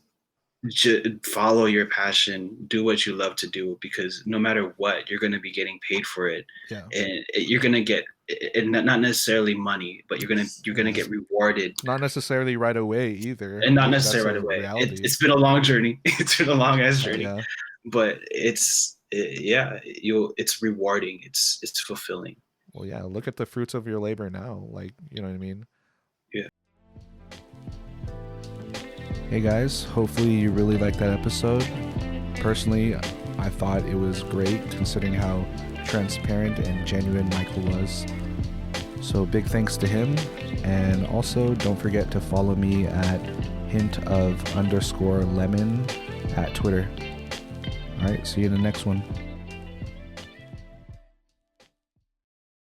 Speaker 4: follow your passion, do what you love to do, because no matter what, you're going to be getting paid for it.
Speaker 2: Yeah.
Speaker 4: And you're going to get not necessarily money, but you're going to get rewarded.
Speaker 2: Not necessarily right away either.
Speaker 4: And not
Speaker 2: Like,
Speaker 4: necessarily
Speaker 2: that's
Speaker 4: right
Speaker 2: a
Speaker 4: away.
Speaker 2: reality.
Speaker 4: It's been a long journey. It's been a long ass journey.
Speaker 2: Yeah.
Speaker 4: But it's rewarding. It's fulfilling.
Speaker 2: Well, yeah, look at the fruits of your labor now. Like, you know what I mean?
Speaker 4: Yeah.
Speaker 2: Hey guys, hopefully you really liked that episode. Personally, I thought it was great considering how transparent and genuine Michael was. So big thanks to him. And also don't forget to follow me at hint_of_lemon at Twitter. All right, see you in the next one.